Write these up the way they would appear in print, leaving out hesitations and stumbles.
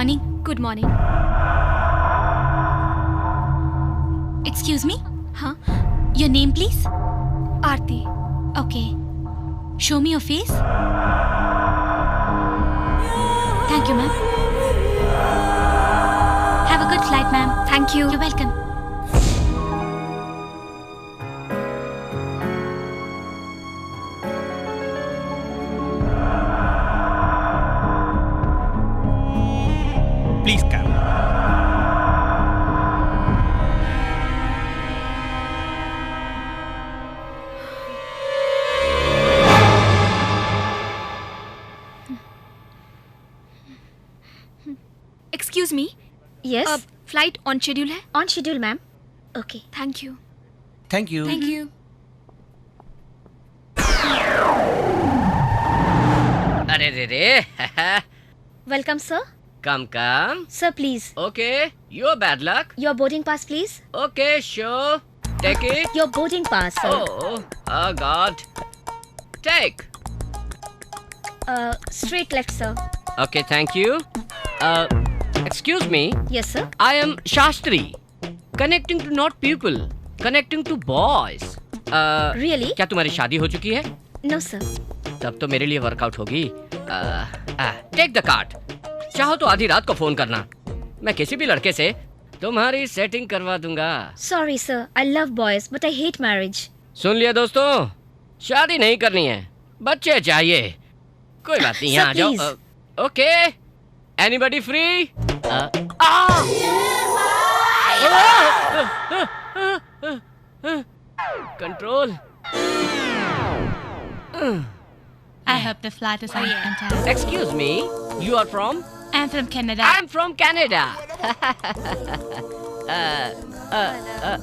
morning. Good morning. Excuse me? Huh? Your name, please? Aarti. Okay. Show me your face. Thank you, ma'am. Have a good flight, ma'am. Thank you. You're welcome. Please come. Excuse me. Yes. Flight on schedule है? On schedule, ma'am. Okay. Thank you. Thank you. Thank you. अरे रे रे Welcome, sir. Come come Sir, please. Okay your bad luck Your boarding pass, please. Okay sure take it Your boarding pass, sir. Oh god take Straight left, sir. Okay thank you excuse me Yes, sir. I am Shastri connecting to not people connecting to boys Really? क्या तुम्हारी शादी हो चुकी है No, sir. तब तो मेरे लिए वर्कआउट होगी टेक द कार्ड चाहो तो आधी रात को फोन करना मैं किसी भी लड़के से तुम्हारी सेटिंग करवा दूंगा Sorry, sir. I love boys, but I hate marriage. सुन लिया दोस्तों शादी नहीं करनी है बच्चे चाहिए कोई बात नहीं Sir, यहाँ आ जाओ please. Okay anybody free control I hope the flight is fantastic. Excuse me you are from I'm from Canada. I'm from Canada.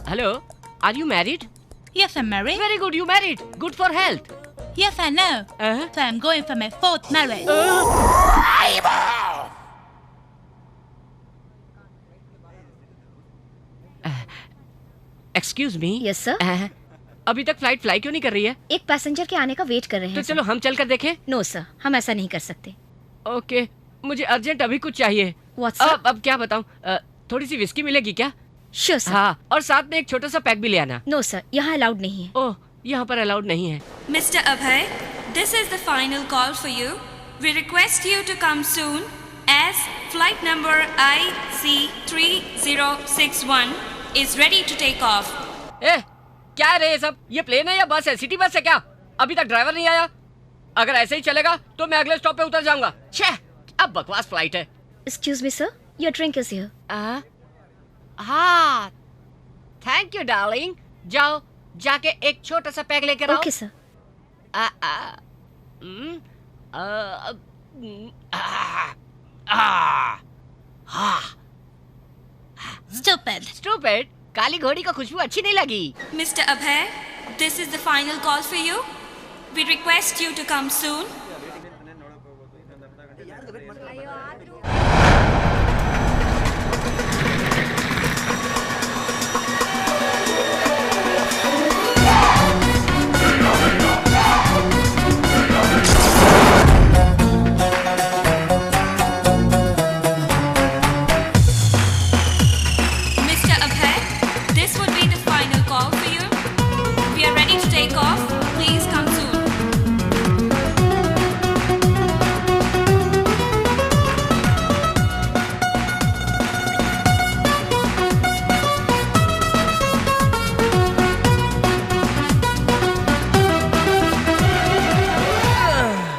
Hello. Are you married? Yes, I'm married. Very good. You married. Good for health. Yes, I know. Uh-huh. So I'm going for my 4th marriage. Excuse me. Yes, sir. अभी तक flight fly क्यों नहीं कर रही है? एक passenger के आने का वेट कर रहे तो हैं. चलो हम चल कर देखें. No, sir. हम ऐसा नहीं कर सकते. ओके. मुझे अर्जेंट अभी कुछ चाहिए. What, sir? अब क्या बताऊं? थोड़ी सी विस्की मिलेगी क्या? Sure, sir. हाँ. और साथ में एक छोटा सा पैक भी ले आना. No, sir. यहाँ अलाउड नहीं है. ओह, यहाँ पर अलाउड नहीं है. Mr. Abhay, this is the final call for you. We request you to come soon as flight number IC3061 is ready to take off. क्या है रे ये सब? ये प्लेन है या बस है? सिटी बस है क्या? अभी तक ड्राइवर नहीं आया. अगर ऐसे ही चलेगा तो मैं अगले स्टॉप पे उतर जाऊंगा. छे, अब बकवास फ्लाइट है. Excuse me, sir. Your drink is here. हाँ, थैंक यू डार्लिंग. जाओ, जाके एक छोटा सा पैक लेकर आओ. Okay, sir. Stupid. काली घोड़ी को खुशबू अच्छी नहीं लगी. Mr. Abhay, this is the final call for you. We request you to come soon. Mr. Abhay, this would be the final call for you. We are ready to take off. Please come soon.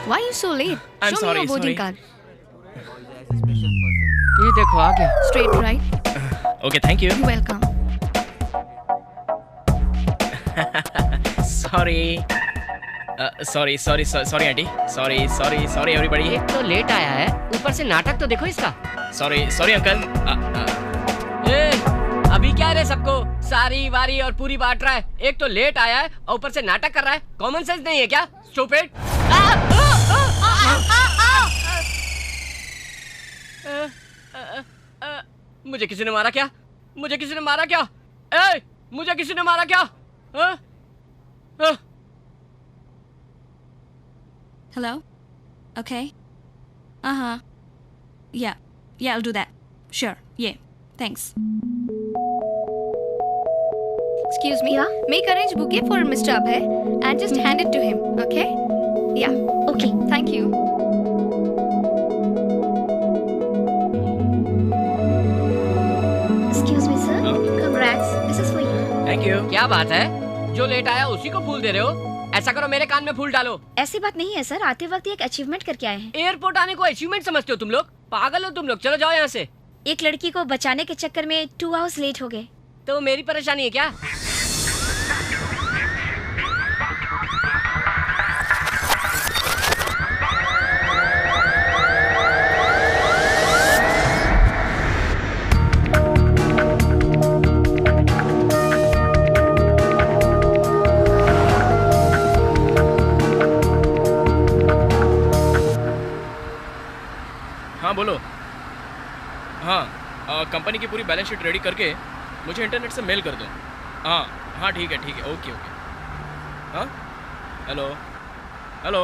Why are you so late? I'm Show sorry, me your boarding sorry. card. ये देखो आ गया. Straight right. Okay, thank you. You're welcome. Sorry. Sorry, auntie. Sorry, everybody. एक तो late आया है, ऊपर से नाटक तो देखो इसका. Sorry, uncle. अभी क्या रे सबको सारी वारी और पूरी बांट रहा है. एक तो लेट आया है और ऊपर से नाटक कर रहा है. कॉमन सेंस नहीं है क्या? स्टूपिड. मुझे किसी ने मारा क्या? मुझे किसी ने मारा क्या? मुझे किसी ने मारा क्या? Hello? Okay. Uh-huh. Yeah. Yeah, I'll do that. Sure. Yeah. Thanks. Excuse me. Yeah? Make arrange bouquet for Mr. Abhay and just hand it to him. Okay? Yeah. Okay. Thank you. Excuse me, sir. Congrats. This is for you. Thank you. क्या बात है, जो late आया उसी को फूल दे रहे हो? ऐसा करो, मेरे कान में फूल डालो। ऐसी बात नहीं है सर, आते वक्त एक अचीवमेंट करके आए हैं। एयरपोर्ट आने को अचीवमेंट समझते हो तुम लोग? पागल हो तुम लोग, चलो जाओ यहाँ से। एक लड़की को बचाने के चक्कर में 2 आवर्स लेट हो गए। तो मेरी परेशानी है क्या? हाँ बोलो। हाँ, कंपनी की पूरी बैलेंस शीट रेडी करके मुझे इंटरनेट से मेल कर दो। हाँ हाँ, ठीक है, ओके। हाँ, हेलो हेलो,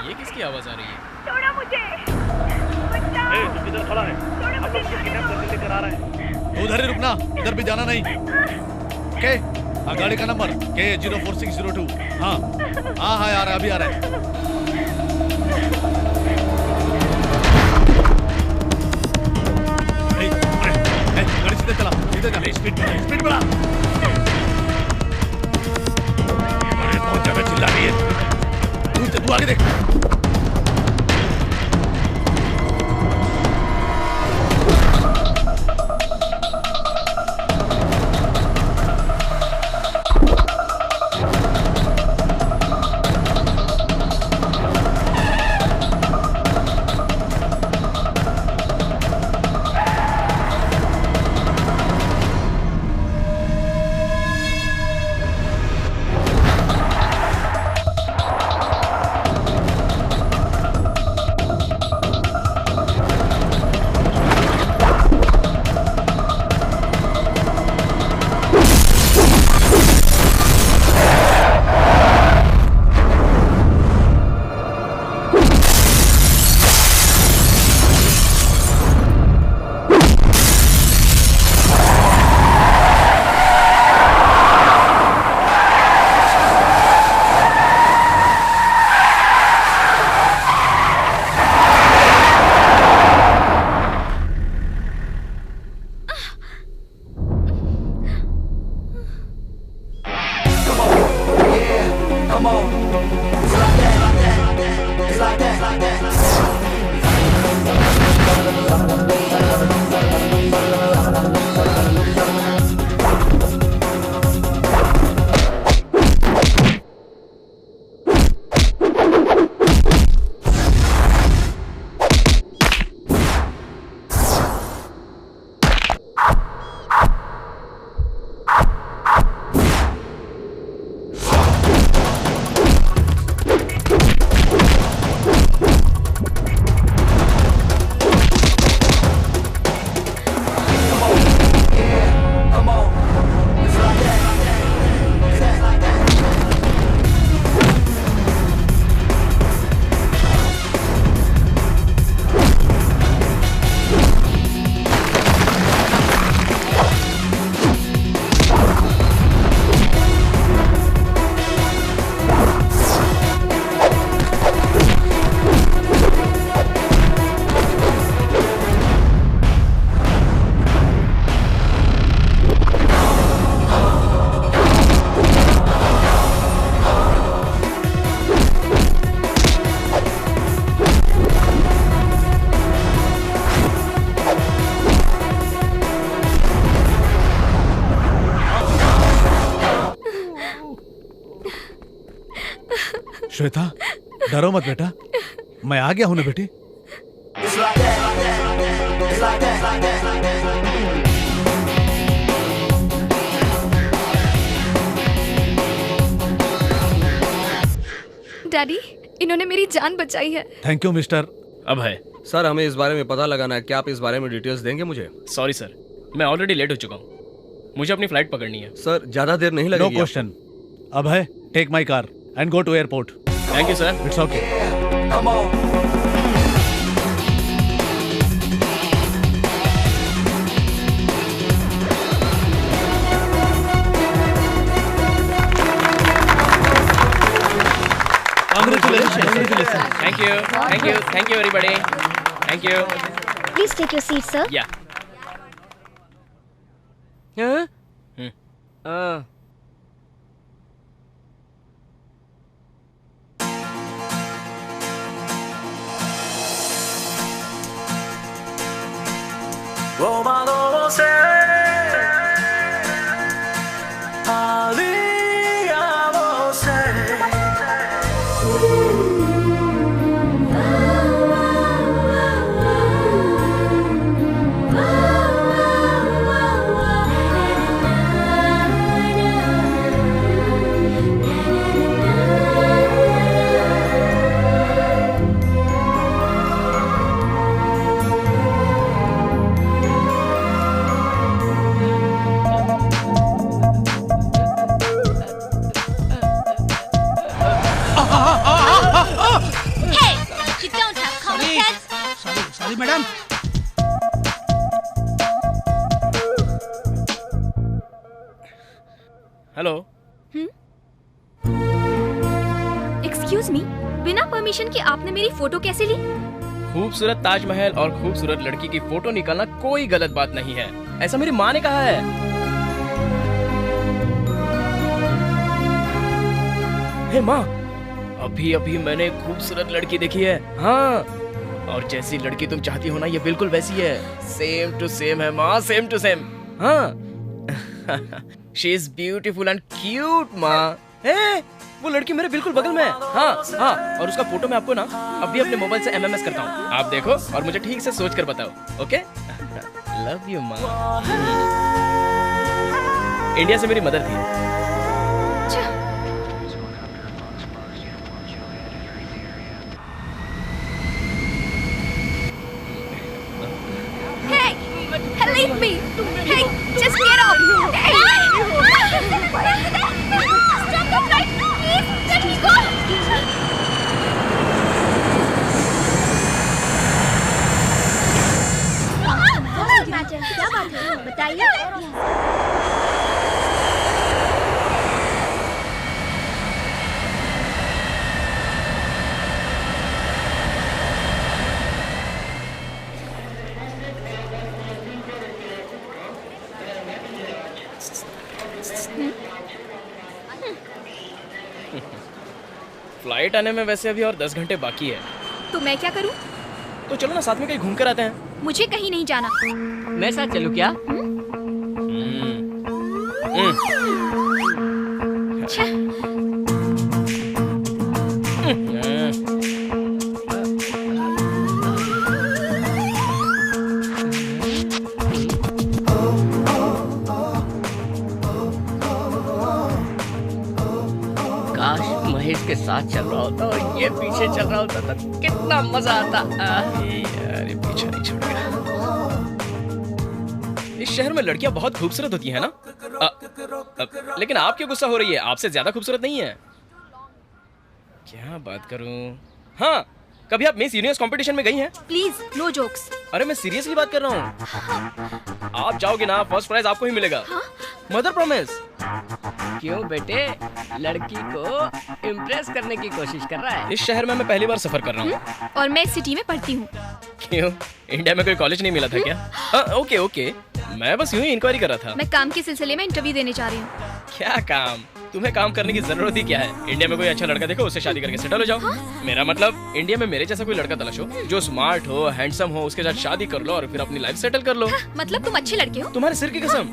ये किसकी आवाज़ आ रही है? छोड़ो मुझे। तू किधर खड़ा है? हम लोग तुझे किडनैप करके लेकर आ रहे हैं। तू उधर ही रुकना, इधर भी जाना नहीं। ओके, हाँ, गाड़ी का नंबर K04602। हाँ आ रहा है, अभी आ रहा है। गाड़ी सीधे चला, स्पीड बढ़ा। अरे बहुत ज्यादा चिल्ला रही है, तू आगे देख। श्वेता, डरो मत बेटा, मैं आ गया हूं ना बेटी। डैडी, इन्होंने मेरी जान बचाई है। Thank you mister Abhay. Sir, हमें इस बारे में पता लगाना है, क्या आप इस बारे में डिटेल्स देंगे मुझे? सॉरी सर, मैं ऑलरेडी लेट हो चुका हूँ, मुझे अपनी फ्लाइट पकड़नी है। सर, ज्यादा देर नहीं लगेगी। No question. Abhay, take my car and go to airport. Thank you sir. It's okay. Thank you everybody, thank you. Please take your seat, sir. या Hey, you don't have common sense. Sorry madam. Hello. Excuse me, बिना permission के आपने मेरी photo कैसे ली? खूबसूरत ताजमहल और खूबसूरत लड़की की फोटो निकालना कोई गलत बात नहीं है, ऐसा मेरी माँ ने कहा है। हे माँ, अभी अभी मैंने एक खूबसूरत लड़की देखी है। हाँ, और जैसी लड़की तुम चाहती हो ना, ये बिल्कुल वैसी है। सेम टू सेम है माँ, सेम टू सेम। हाँ she is beautiful and cute माँ। हे, वो लड़की मेरे बिल्कुल बगल में है। हाँ हाँ, और उसका फोटो मैं आपको ना अभी अपने मोबाइल से MMS करता हूँ, आप देखो और मुझे ठीक से सोच कर बताओ। ओके, लव यू माँ। इंडिया से मेरी मदर थी। Leave me! Hey, just get off! Hey! Stop the flight! Please, let me go! क्या बात है? बताइए। फ्लाइट आने में वैसे अभी और 10 घंटे बाकी है। तो मैं क्या करूं? तो चलो ना साथ में कहीं घूम कर आते हैं। मुझे कहीं नहीं जाना। मैं साथ चलूं क्या? के साथ चल रहा होता और ये पीछे चल रहा होता तो कितना मजा आता। यार ये पीछे नहीं छोड़ेगा। इस शहर में लड़कियां बहुत खूबसूरत होती हैं ना? लेकिन आप क्यों गुस्सा हो रही है? आपसे ज्यादा खूबसूरत नहीं है। क्या बात करूं? हाँ, कभी आप मिस यूनिवर्स कंपटीशन में गई हैं? Please no jokes. अरे मैं सीरियसली बात कर रहा हूँ। आप जाओगे ना, फर्स्ट प्राइज आपको ही मिलेगा। Mother promise. क्यों बेटे, लड़की को इम्प्रेस करने की कोशिश कर रहा है? इस शहर में मैं पहली बार सफर कर रहा हूँ। और मैं इस सिटी में पढ़ती हूँ। क्यों, इंडिया में कोई कॉलेज नहीं मिला था क्या? ओके ओके, मैं बस यूं ही इंक्वायरी कर रहा था। मैं काम के सिलसिले में इंटरव्यू देने जा रही हूँ। क्या काम? तुम्हें काम करने की जरूरत ही क्या है? इंडिया में कोई अच्छा लड़का देखो, उससे शादी करके सेटल हो जाओ। मेरा मतलब इंडिया में मेरे जैसा कोई लड़का तलाशो जो स्मार्ट हो, हैंडसम हो, उसके साथ शादी कर लो और फिर अपनी लाइफ सेटल कर लो। मतलब तुम अच्छे लड़के हो? तुम्हारे सिर की कसम।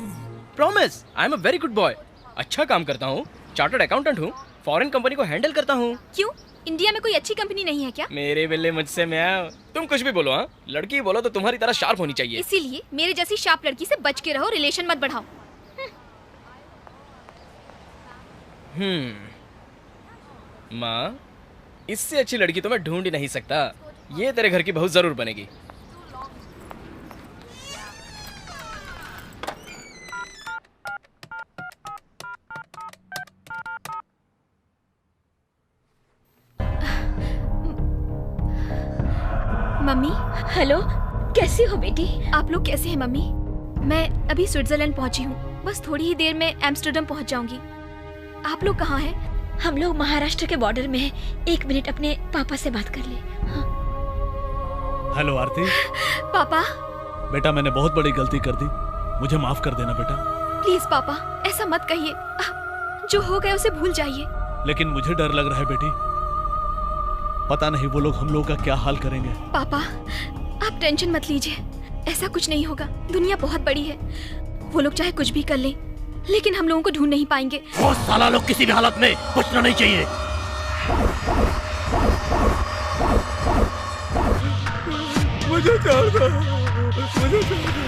Promise, I am a very good boy. अच्छा काम करता हूँ, चार्टर्ड अकाउंटेंट हूँ, फॉरेन कंपनी को हैंडल करता हूँ। क्यों, इंडिया में कोई अच्छी कंपनी नहीं है क्या? मेरे बिल्ले मुझसे मैं, तुम कुछ भी बोलो। हाँ, लड़की बोलो तो तुम्हारी तरह शार्प होनी चाहिए। इसीलिए मेरे जैसी शार्प लड़की से बच के रहो, रिलेशन मत बढ़ाओ। माँ, इससे अच्छी लड़की तो मैं ढूंढ ही नहीं सकता। ये तेरे घर की बहू जरूर बनेगी। मम्मी। हेलो, कैसी हो बेटी? आप लोग कैसे हैं मम्मी? मैं अभी स्विट्जरलैंड पहुंची हूँ, बस थोड़ी ही देर में एम्स्टर्डम पहुंच जाऊंगी। आप लोग कहाँ हैं? हम लोग महाराष्ट्र के बॉर्डर में हैं। 1 मिनट अपने पापा से बात कर ले। हाँ। हेलो आरती। पापा। बेटा मैंने बहुत बड़ी गलती कर दी, मुझे माफ कर देना बेटा। प्लीज पापा, ऐसा मत कहिए। जो हो गया उसे भूल जाइए। लेकिन मुझे डर लग रहा है बेटी, पता नहीं वो लोग हम लोगों का क्या हाल करेंगे। पापा आप टेंशन मत लीजिए, ऐसा कुछ नहीं होगा। दुनिया बहुत बड़ी है, वो लोग चाहे कुछ भी कर लें, लेकिन हम लोगों को ढूंढ नहीं पाएंगे। वो साला लोग किसी भी हालत में बचना नहीं चाहिए। मुझे छोड़ दो, मुझे छोड़ दो।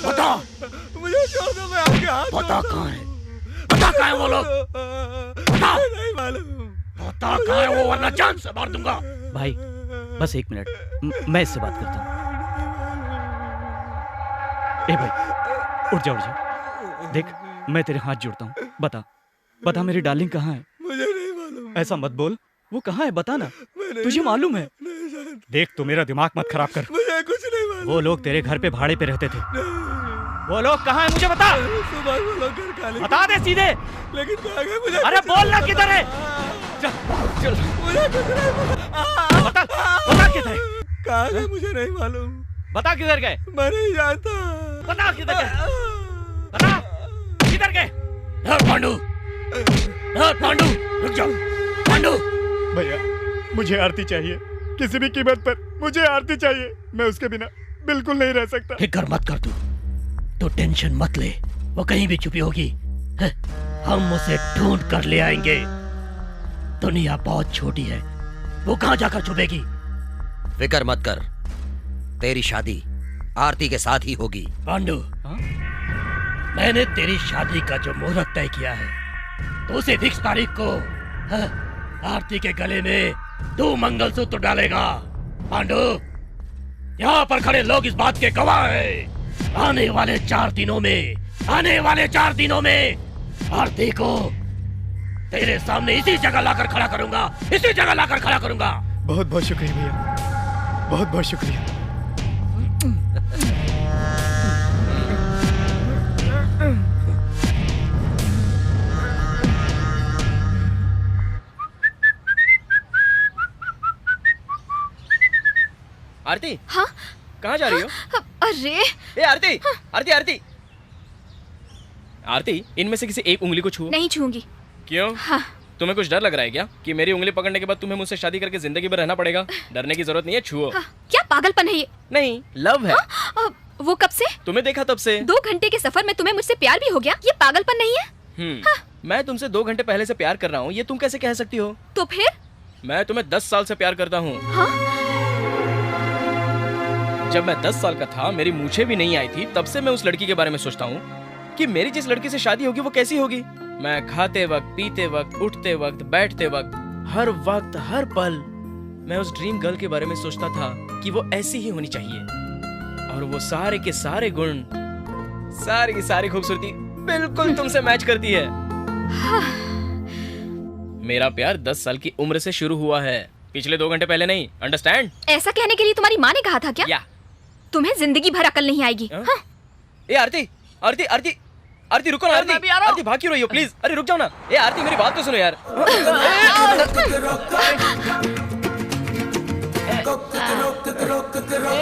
बता, मुझे छोड़ दो, मैं आपके हाथ। बता कहाँ है, बता कहाँ है वो लोग, बता। नहीं मालूम। बता कहाँ है वो, वरना जान से मार दूंगा। भाई बस 1 मिनट, मैं इससे बात करता हूँ। ए भाई उठ जा, उठ जा। देख मैं तेरे हाथ जोड़ता हूँ, बता बता मेरी डार्लिंग कहाँ है। मुझे नहीं मालूम। ऐसा मत बोल, वो कहाँ है बता ना, तुझे मालूम है। देख तू मेरा दिमाग मत खराब कर, मुझे कुछ नहीं मालूम। वो लोग तेरे घर पे भाड़े पे रहते थे, वो लोग कहाँ है मुझे बता। सुबह वो लोग घर खाली, बता दे सीधे। लेकिन कहाँ गए मुझे। अरे बोल ना किधर है, चल चल। मुझे कुछ नहीं मालूम। बता बता किधर है, कहाँ गए मुझे नहीं मालूम। बता किधर गए, मैं नहीं जानता। बता किधर गए, बता किधर गए। पांडू, पांडू रुक जाओ। पांडू भैया मुझे आरती चाहिए, किसी भी कीमत पर मुझे आरती चाहिए, मैं उसके बिना बिल्कुल नहीं रह सकता। फिक्र मत कर तू टेंशन मत ले, वो कहीं भी छुपी होगी, हम उसे ढूंढ कर ले आएंगे। दुनिया बहुत छोटी है, वो कहाँ जाकर छुपेगी। फिक्र मत कर, तेरी शादी आरती के साथ ही होगी। पांडू मैंने तेरी शादी का जो मुहूर्त तय किया है, तो उसे फिक्स तारीख को आरती के गले में तू मंगलसूत्र डालेगा। पांडू यहाँ पर खड़े लोग इस बात के गवाह हैं। आने वाले 4 दिनों में आरती को तेरे सामने इसी जगह लाकर खड़ा करूंगा। बहुत बहुत शुक्रिया भैया, बहुत बहुत शुक्रिया। आरती। हाँ कहाँ जा रही हो? अरे ए आरती, आरती आरती आरती, इनमें से किसी एक उंगली को छुओ। नहीं छूंगी। क्यों? हाँ। तुम्हें कुछ डर लग रहा है क्या कि मेरी उंगली पकड़ने के बाद तुम्हें मुझसे शादी करके जिंदगी भर रहना पड़ेगा? डरने की जरूरत नहीं है, छुओ। हाँ, क्या पागलपन है ये? नहीं, लव है। वो कब से? तुम्हें देखा तब से। 2 घंटे के सफर में तुम्हें मुझसे प्यार भी हो गया? ये पागलपन नहीं है? मैं तुमसे 2 घंटे पहले से प्यार कर रहा हूँ, ये तुम कैसे कह सकती हो? तो फिर? मैं तुम्हें 10 साल से प्यार करता हूँ। जब मैं 10 साल का था, मेरी मूछें भी नहीं आई थी, तब से मैं उस लड़की के बारे में सोचता हूँ कि मेरी जिस लड़की से शादी होगी वो कैसी होगी। मैं खाते वक्त, पीते वक्त, उठते वक्त, बैठते वक्त, हर वक्त, हर पल मैं उस ड्रीम गर्ल के बारे में सोचता था कि वो ऐसी ही होनी चाहिए, और वो सारे के सारे गुण, सारी की सारी खूबसूरती बिल्कुल तुमसे मैच करती है। मेरा प्यार 10 साल की उम्र से शुरू हुआ है, पिछले 2 घंटे पहले नहीं। अंडरस्टैंड? ऐसा कहने के लिए तुम्हारी माँ ने कहा था क्या? या। तुम्हें जिंदगी भर अकल नहीं आएगी। हाँ? ए आरती, आरती, आरती, आरती रुको ना। आरती, आरती भाग क्यों रही हो? प्लीज, अरे रुक जाओ ना। ए आरती मेरी बात तो सुनो यार।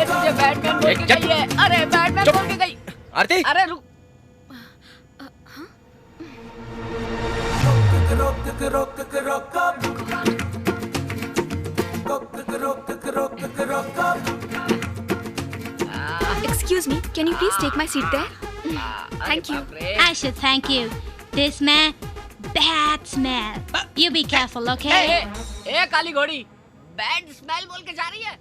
तुझे बैटमैन बोल के गई है। अरे बैटमैन बोल के गई। आरती, अरे रुक। Excuse me, can you please take my seat there? Thank you. I should thank you. This man, bad smell. You be careful, okay? ए काली घोड़ी, बैड स्मेल बोल के जा रही है।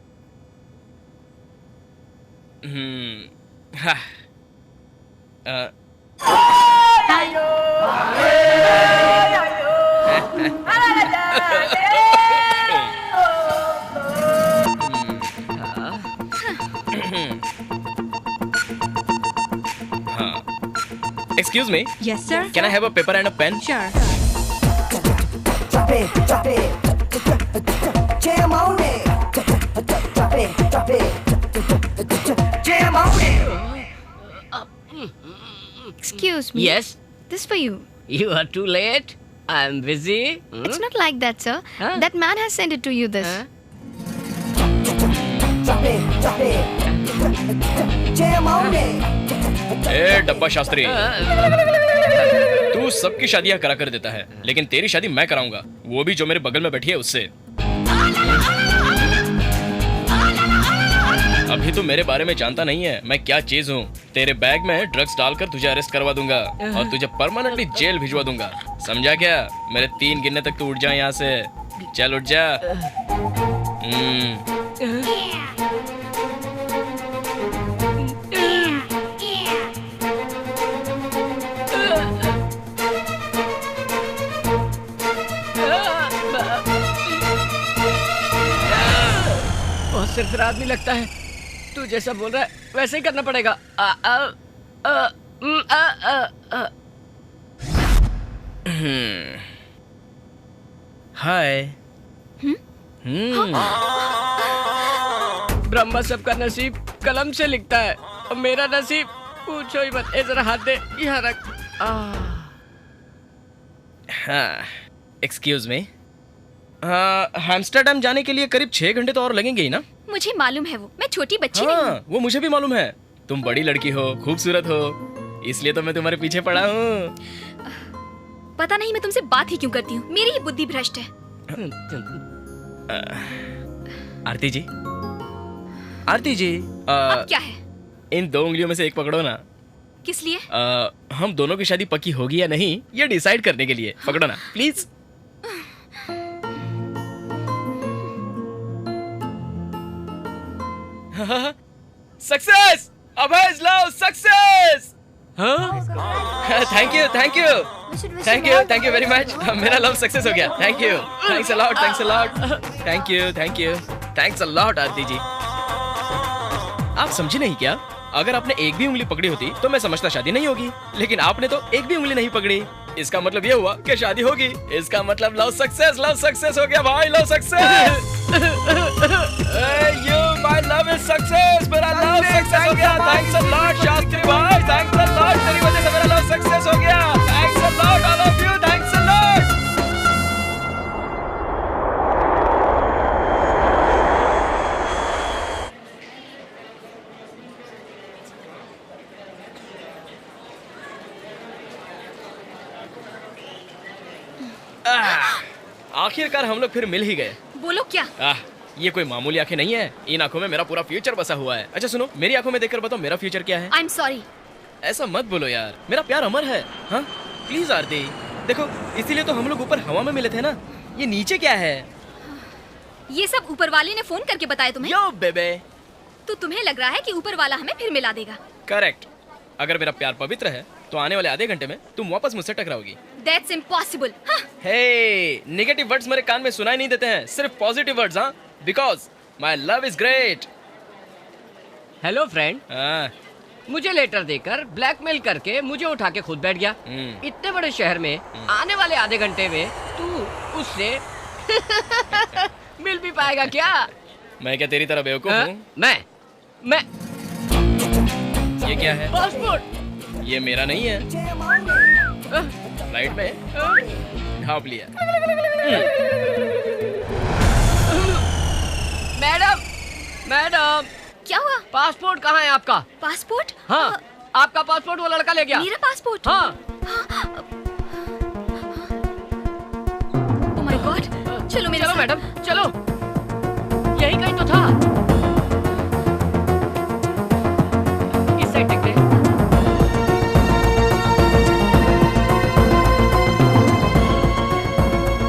Excuse me. Yes, sir. Can I have a paper and a pen? Sure. Drop it, drop it. Jam on it. Drop it, drop it. Jam on it. Excuse me. Yes. This for you. You are too late. I am busy. It's not like that, sir. That man has sent it to you. This. Jam on it. ए डब्बा शास्त्री, तू सबकी शादियां करा कर देता है, लेकिन तेरी शादी मैं कराऊंगा, वो भी जो मेरे बगल में बैठी है उससे। अभी तू मेरे बारे में जानता नहीं है मैं क्या चीज हूँ। तेरे बैग में ड्रग्स डालकर तुझे अरेस्ट करवा दूंगा और तुझे परमानेंटली जेल भिजवा दूंगा, समझा क्या? मेरे 3 गिनने तक तू उठ जा यहाँ से। चल उठ जा। बहुत सिरफिर आदमी लगता है। तू जैसा बोल रहा है वैसे ही करना पड़ेगा। हाय। ब्रह्मा सबका नसीब कलम से लिखता है और मेरा नसीब पूछो ही मत। ए जरा हाथ दे, यहाँ रख। हाँ, एक्सक्यूज मी। एम्स्टर्डम जाने के लिए करीब 6 घंटे तो और लगेंगे ही ना? मुझे मालूम है, वो मैं छोटी बच्ची हाँ, नहीं हूँ। वो मुझे भी मालूम है। तुम बड़ी लड़की हो, खूबसूरत हो, इसलिए तो मैं तुम्हारे पीछे पड़ा हूँ। पता नहीं मैं तुमसे बात ही क्यों करती हूँ, मेरी ही बुद्धि भ्रष्ट है। आरती जी, आरती जी, अब क्या है? इन 2 उंगलियों में से एक पकड़ो ना। किस लिए? हम दोनों की शादी पक्की होगी या नहीं ये डिसाइड करने के लिए। पकड़ो ना प्लीज। सक्सेस! अभय's love success! Thank you, thank you, thank you, thank you very much. मेरा लव सक्सेस हो गया। Thank you, thanks a lot, thanks a lot, thank you, thank you, thanks a lot. Aarti ji, आप समझी नहीं क्या? अगर आपने एक भी उंगली पकड़ी होती तो मैं समझता शादी नहीं होगी, लेकिन आपने तो एक भी उंगली नहीं पकड़ी। इसका मतलब ये हुआ कि शादी होगी। इसका मतलब लव सक्सेस हो गया भाई, love success. You, my love is success, मेरा लव सक्सेस हो गया। थैंक्स अ लॉट शास्त्री भाई, थैंक्स अ लॉट, तेरी वजह से मेरा लव सक्सेस हो गया। Thanks a lot, I love you, thanks a lot. आखिरकार हम लोग फिर मिल ही गए। बोलो क्या? ये कोई मामूली आंखें नहीं है, इन आंखों में मेरा पूरा फ्यूचर बसा हुआ है। अच्छा सुनो, मेरी आंखों में देखकर बताओ मेरा फ्यूचर क्या है? I'm sorry। ऐसा मत बोलो यार, मेरा प्यार अमर है। हाँ प्लीज आरती, देखो इसीलिए तो हम लोग ऊपर हवा में मिले थे ना। ये नीचे क्या है? ये सब ऊपर वाले ने फोन करके बताया तुम्हें? यो बेबे। तो तुम्हें लग रहा है कि ऊपर वाला हमें फिर मिला देगा? करेक्ट। अगर मेरा प्यार पवित्र है तो आने वाले आधे घंटे में तुम वापस मुझसे टकराओगी। That's impossible। Hey, negative words मेरे कान में सुनाई नहीं देते हैं, सिर्फ पॉजिटिव वर्ड्स। हाँ, because my love is great. Hello friend. मुझे लेटर देकर ब्लैकमेल करके मुझे उठा के खुद बैठ गया। इतने बड़े शहर में आने वाले आधे घंटे में तू उससे मिल भी पाएगा क्या? मैं क्या तेरी तरह बेवकूफ हूँ? मैं ये क्या है? पासपोर्ट। ये मेरा नहीं है। फ्लाइट में ढांप लिया। मैडम क्या हुआ? पासपोर्ट कहाँ है आपका? पासपोर्ट? हाँ, आपका पासपोर्ट वो लड़का ले गया। मेरा पासपोर्ट? हाँ। ओह माय गॉड, चलो मेरे साथ। मैडम चलो, यही कहीं तो था। इस साइड देखते हैं।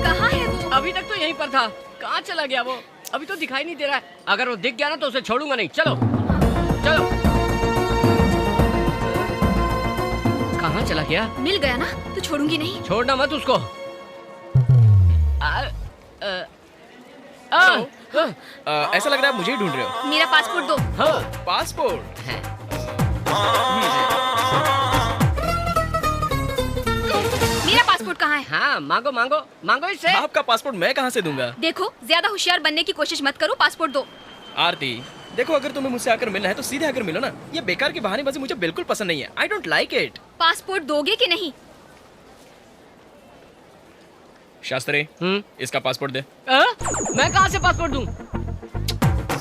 कहाँ है वो? अभी तक तो यहीं पर था, कहाँ चला गया वो? अभी तो दिखाई नहीं दे रहा है। अगर वो दिख गया ना तो उसे छोड़ूंगा नहीं। चलो चलो। कहाँ चला गया? मिल गया ना तो छोड़ूंगी नहीं। छोड़ना मत उसको। ऐसा लग रहा है मुझे ही ढूंढ रहे हो। मेरा पासपोर्ट दो। हाँ। पासपोर्ट? मेरा पासपोर्ट कहाँ है? हाँ, मांगो मांगो मांगो इससे। आपका पासपोर्ट मैं कहाँ से दूंगा? देखो, ज्यादा होशियार बनने की कोशिश मत करो, पासपोर्ट दो। आरती, देखो अगर तुम्हें मुझसे आकर मिलना है तो सीधे आकर मिलो ना। ये बेकार की बहानेबाजी मुझे बिल्कुल पसंद नहीं है। I don't like it. Passport दोगे कि नहीं? शास्त्री, इसका पासपोर्ट दे। मैं कहाँ से पासपोर्ट दूं?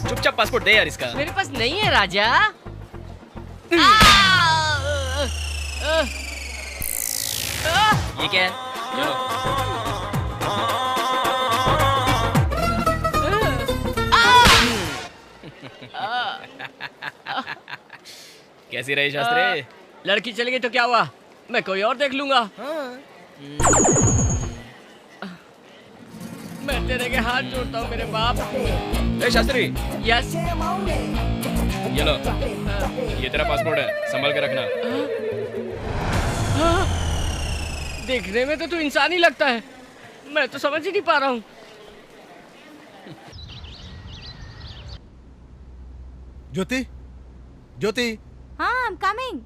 चुपचाप पासपोर्ट दे यार इसका। मेरे पास नहीं है राजा। ये क्या है? कैसी रही शास्त्री? लड़की चली गई तो क्या हुआ? मैं कोई और देख लूंगा। मैं तेरे के हाथ जोड़ता हूँ मेरे बाप। ए शास्त्री। यस। ये लो, ये तेरा पासपोर्ट है, संभाल के रखना। देखने में तो तू इंसान ही लगता है, मैं तो समझ ही नहीं पा रहा हूँ। ज्योति, ज्योति। हाँ, I'm coming.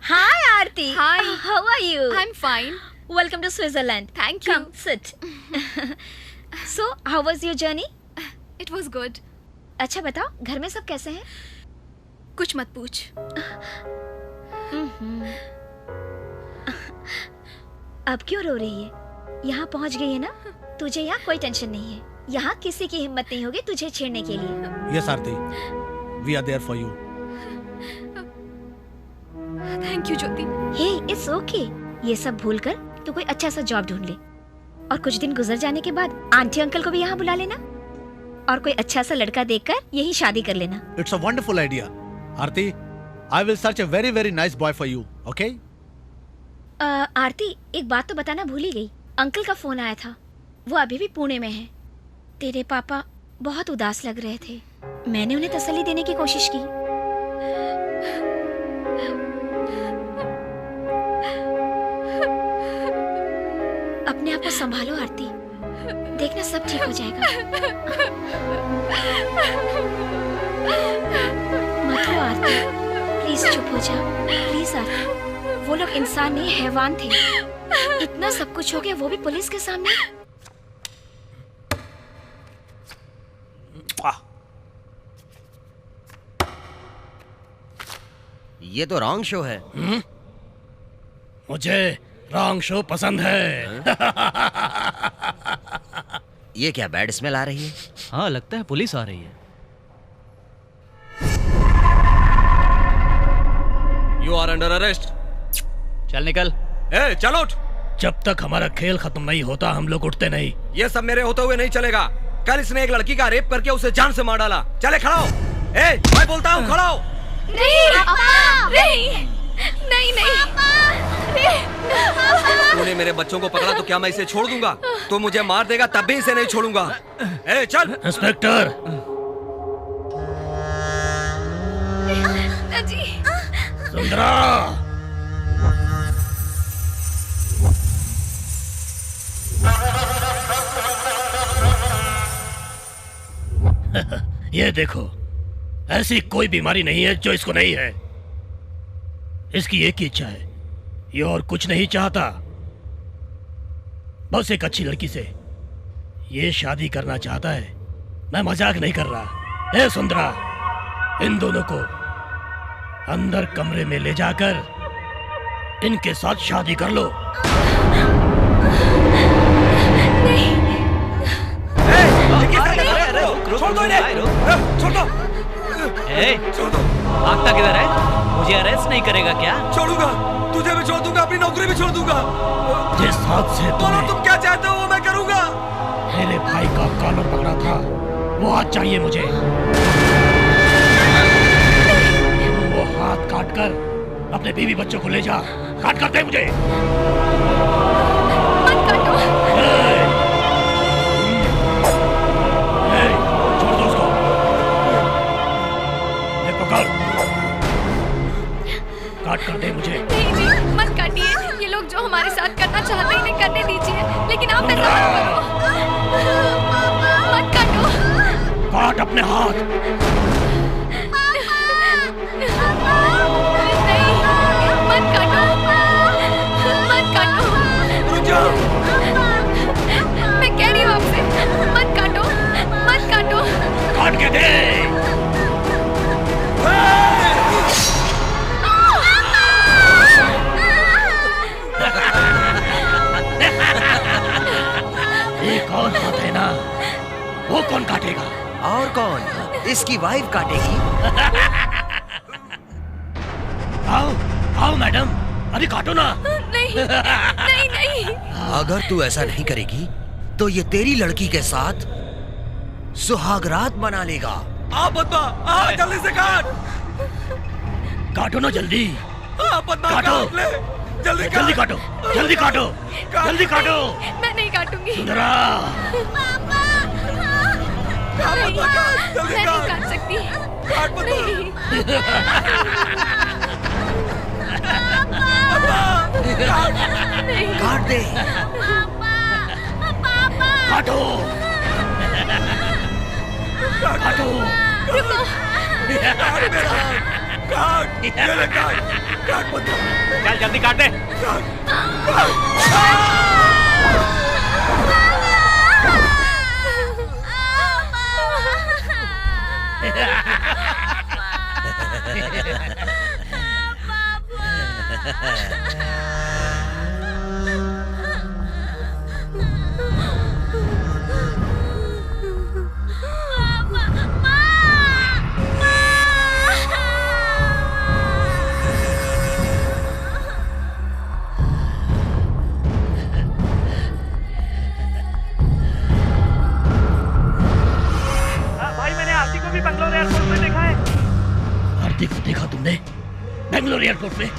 Hi, Aarti. Hi. How are you? I'm fine. Welcome to Switzerland. Thank you. Come, sit. So, how was your journey? It was good. अच्छा बताओ, घर में सब कैसे हैं? कुछ मत पूछ। अब क्यों रो रही है? यहाँ पहुँच गई है ना? तुझे यहाँ कोई टेंशन नहीं है। यहाँ किसी की हिम्मत नहीं होगी तुझे छेड़ने के लिए। Yes, Aarti. We are there for you. Thank you, Jyoti. Hey, it's okay. ये सब भूलकर तू कोई अच्छा सा जॉब ढूंढ ले और कुछ दिन गुजर जाने के बाद आंटी अंकल को भी यहाँ बुला लेना और कोई अच्छा सा लड़का देखकर यही शादी कर लेना। It's a wonderful idea. Aarti, I will search a very very nice boy for you. Okay? आरती, एक बात तो बताना भूल ही गई। अंकल का फोन आया था, वो अभी भी पुणे में है। तेरे पापा बहुत उदास लग रहे थे। मैंने उन्हें तसल्ली देने की कोशिश की। अपने आप को संभालो आरती, देखना सब ठीक हो जाएगा। मत रो आरती, प्लीज चुप हो जा। प्लीज आरती, वो लोग इंसान नहीं हैवान थे। इतना सब कुछ हो गया, वो भी पुलिस के सामने। ये तो रॉन्ग शो है। मुझे रॉन्ग शो पसंद है। ये क्या बैड स्मेल आ रही है? हाँ, लगता है पुलिस आ रही है। You are under arrest. चल निकल। ए, चल उठ। जब तक हमारा खेल खत्म नहीं होता हम लोग उठते नहीं। ये सब मेरे होते हुए नहीं चलेगा। कल इसने एक लड़की का रेप करके उसे जान से मार डाला। चले खड़ा हो। ए, मैं बोलता हूँ खड़ा हो। नहीं पापा, नहीं नहीं नहीं। तूने मेरे बच्चों को पकड़ा तो क्या मैं इसे छोड़ दूंगा? तो मुझे मार देगा तब भी इसे नहीं छोड़ूंगा। ए, चल। इंस्पेक्टर। जी। सुंदरा। ये देखो, ऐसी कोई बीमारी नहीं है जो इसको नहीं है। इसकी एक ही इच्छा है, ये और कुछ नहीं चाहता, बस एक अच्छी लड़की से ये शादी करना चाहता है। मैं मजाक नहीं कर रहा। ए सुंदरा, इन दोनों को अंदर कमरे में ले जाकर इनके साथ शादी कर लो। छोड़ दो इन्हें। छोड़ दो। छोड़ दो। भागता किधर है? मुझे अरेस्ट नहीं करेगा क्या? छोड़ूंगा, तुझे भी छोड़ दूंगा, अपनी नौकरी भी छोड़ दूंगा। जिस हाथ से तुम क्या चाहते हो वो मैं करूंगा। मेरे भाई का कॉलर पकड़ा था, वो हाथ चाहिए मुझे। वो हाथ काट कर अपने बीवी बच्चों को ले जा। काट कर दे मुझे। मत काटो। छोड़ दो उसको। ले पकड़। काट कर दे मुझे। नहीं जी, मत काटिए। ये लोग जो हमारे साथ करना चाहते हैं इन्हें करने दीजिए, लेकिन आप ऐसा मत करो। मत काटो। काट अपने हाथ। नहीं, मत काटो। मत काटो। रुक जाओ। मैं कह रही हूँ आपसे, मत काटो। मत काटो। काट के दे। कौन काटेगा? और कौन? इसकी वाइफ काटेगी। आओ आओ मैडम, अरे काटो ना। नहीं नहीं नहीं। अगर तू ऐसा नहीं करेगी तो ये तेरी लड़की के साथ सुहागरात मना लेगा। आ पद्मा, आ जल्दी से काट। काटो ना जल्दी। पद्मा काटो। काट ले। जल्दी जल्दी काटो, जल्दी काटो, जल्दी काटो। मैं नहीं काटूंगी। सुंदरा। नहीं, मैं नहीं काट सकती। नहीं। काट दे। काटो। काटो। रुको। चल जल्दी काट दे। भाई मैंने आरती को भी बंगलोर एयरपोर्ट पे देखा है। आरती को देखा तुमने बेंगलोर एयरपोर्ट पे?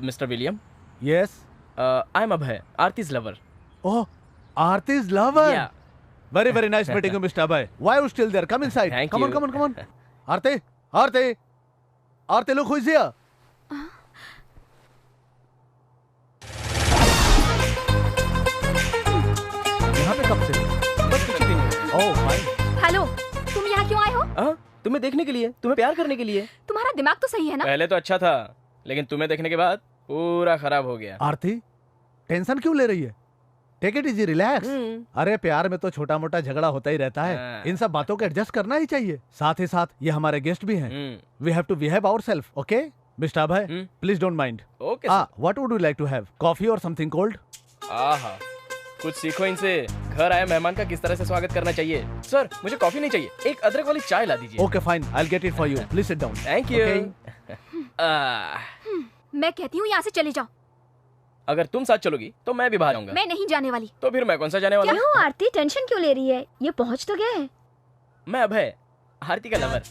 Mr. William? Yes? I'm Abhay, Aarti's lover. Oh, Aarti's lover? Yeah. Very, very nice meeting you, Mr. Abhay. Why are you still there? Come inside. Thank come you. on, come on, come on. Aarti, Aarti. Aarti, look who is here. यहाँ पे कब से? बस कुछ ही दिन। Oh, fine. Hello, तुम यहाँ क्यों आए हो? तुम्हें देखने के लिए, तुम्हें प्यार करने के लिए। तुम्हारा दिमाग तो सही है ना? पहले तो अच्छा था, लेकिन तुम्हें देखने के बाद पूरा खराब हो गया। आरती, टेंशन क्यों ले रही है? Take it easy, relax. अरे प्यार में तो छोटा मोटा झगड़ा होता ही रहता है, इन सब बातों को एडजस्ट करना ही चाहिए। साथ ही साथ ये हमारे गेस्ट भी हैं। We have to behave ourselves, okay? Mister Abhay, please don't mind. Okay. What would you like to have? Coffee और समथिंग कोल्ड? आहा, कुछ सीखो इनसे। घर आए मेहमान का किस तरह से स्वागत करना चाहिए। सर, मुझे कॉफी नहीं चाहिए, एक अदरक वाली चाय ला दीजिए। Okay fine, I will get it for you. Please sit down. Thank you. मैं कहती हूँ यहाँ से चले जाओ। अगर तुम साथ चलोगी तो मैं भी बाहर आऊंगा। मैं नहीं जाने वाली। तो फिर मैं कौन सा जाने वाला? क्या हो आरती, टेंशन क्यों ले रही है? ये पहुँच तो गया है। मैं अभय, आरती का लवर।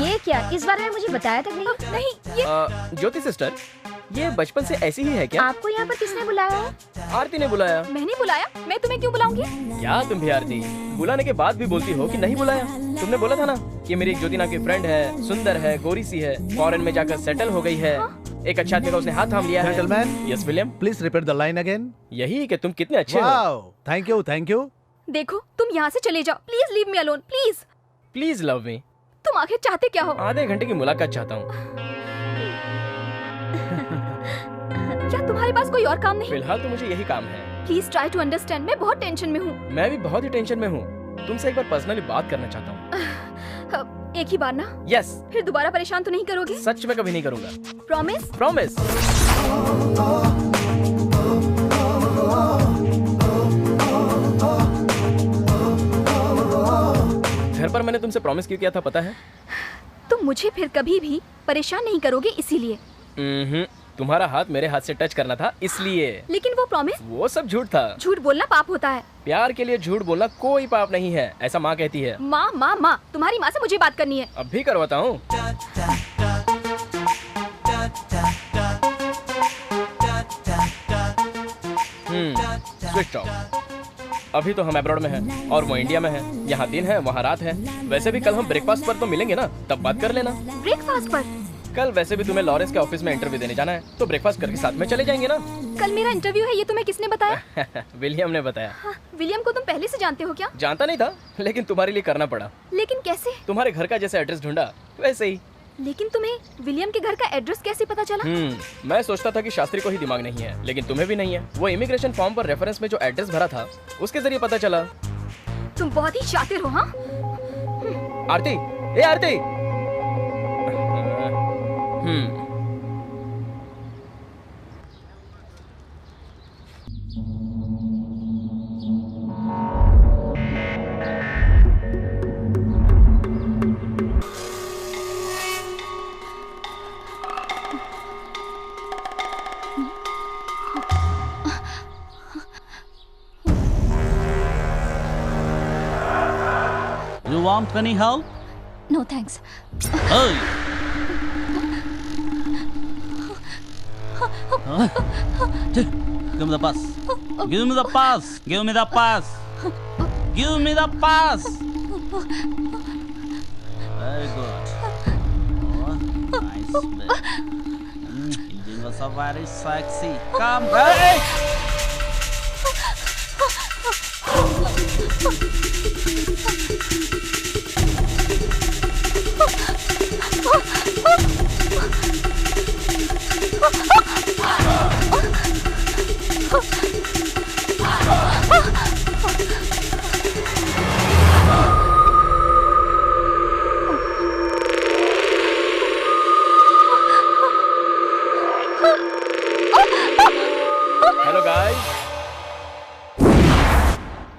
ये क्या, इस बारे में मुझे बताया तक नहीं? नहीं, ये ज्योति सिस्टर, ये बचपन से ऐसी ही है क्या? आपको यहाँ पर किसने बुलाया है? आरती ने बुलाया। मैंने बुलाया? मैं तुम्हें क्यों बुलाऊंगी? क्या तुम भी आरती, बुलाने के बाद भी बोलती हो कि नहीं बुलाया। तुमने बोला था ना कि मेरी एक ज्योति नाम की फ्रेंड है, सुंदर है, गोरी सी है, फॉरेन में जाकर सेटल हो गई है। एक अच्छा आदमी का उसने हाथ थाम लिया है। Gentleman, yes William, please repeat the line again. यही कि तुम कितने अच्छे हो। Wow, thank you, thank you. देखो, तुम यहाँ से चले जाओ। Please leave me alone, please. Please love me. तुम आखिर चाहते क्या हो? आधे घंटे की मुलाकात चाहता हूँ। क्या तुम्हारे पास कोई और काम नहीं? फिलहाल तो मुझे यही काम है। प्लीज ट्राई टू अंडरस्टैंड, मैं बहुत टेंशन में हूँ। मैं भी बहुत ही टेंशन में हूँ। तुमसे एक बार पर्सनली बात करना चाहता हूँ। एक ही बार ना? यस। फिर दोबारा परेशान तो नहीं करोगे? सच में कभी नहीं करूँगा। प्रॉमिस? प्रॉमिस। घर पर मैंने तुमसे प्रॉमिस क्यों किया था पता है? तुम मुझे फिर कभी भी परेशान नहीं करोगे इसीलिए। तुम्हारा हाथ मेरे हाथ से टच करना था इसलिए। लेकिन वो प्रॉमिस? वो सब झूठ था। झूठ बोलना पाप होता है। प्यार के लिए झूठ बोलना कोई पाप नहीं है, ऐसा माँ कहती है। माँ माँ माँ, तुम्हारी माँ से मुझे बात करनी है। अब भी करवाता हूँ। Switch off. अभी तो हम अब्रॉड में हैं और वो इंडिया में है। यहाँ दिन है, वहाँ रात है। वैसे भी कल हम ब्रेकफास्ट पर तो मिलेंगे ना, तब बात कर लेना। ब्रेकफास्ट पर? कल वैसे भी तुम्हें लॉरेंस के ऑफिस में इंटरव्यू देने जाना है, तो ब्रेकफास्ट करके साथ में चले जाएंगे ना। कल मेरा इंटरव्यू है, ये तुम्हें किसने बताया? विलियम ने बताया। हाँ, विलियम को तुम पहले से जानते हो क्या? जानता नहीं था, लेकिन तुम्हारे लिए करना पड़ा। लेकिन कैसे? तुम्हारे घर का जैसे एड्रेस ढूंढा वैसे ही। लेकिन तुम्हें विलियम के घर का एड्रेस कैसे पता चला? मैं सोचता था कि शास्त्री को ही दिमाग नहीं है, लेकिन तुम्हें भी नहीं है। वो इमिग्रेशन फॉर्म पर रेफरेंस में जो एड्रेस भरा था उसके जरिए पता चला। तुम बहुत ही शातिर हो। हाँ आरती, ए आरती। You want any help? No thanks. Hey! Give me the pass. Give me the pass. Give me the pass. Give me the pass. Very good. Oh, nice bit. Engine was so very sexy. Come, hey! Hello guys.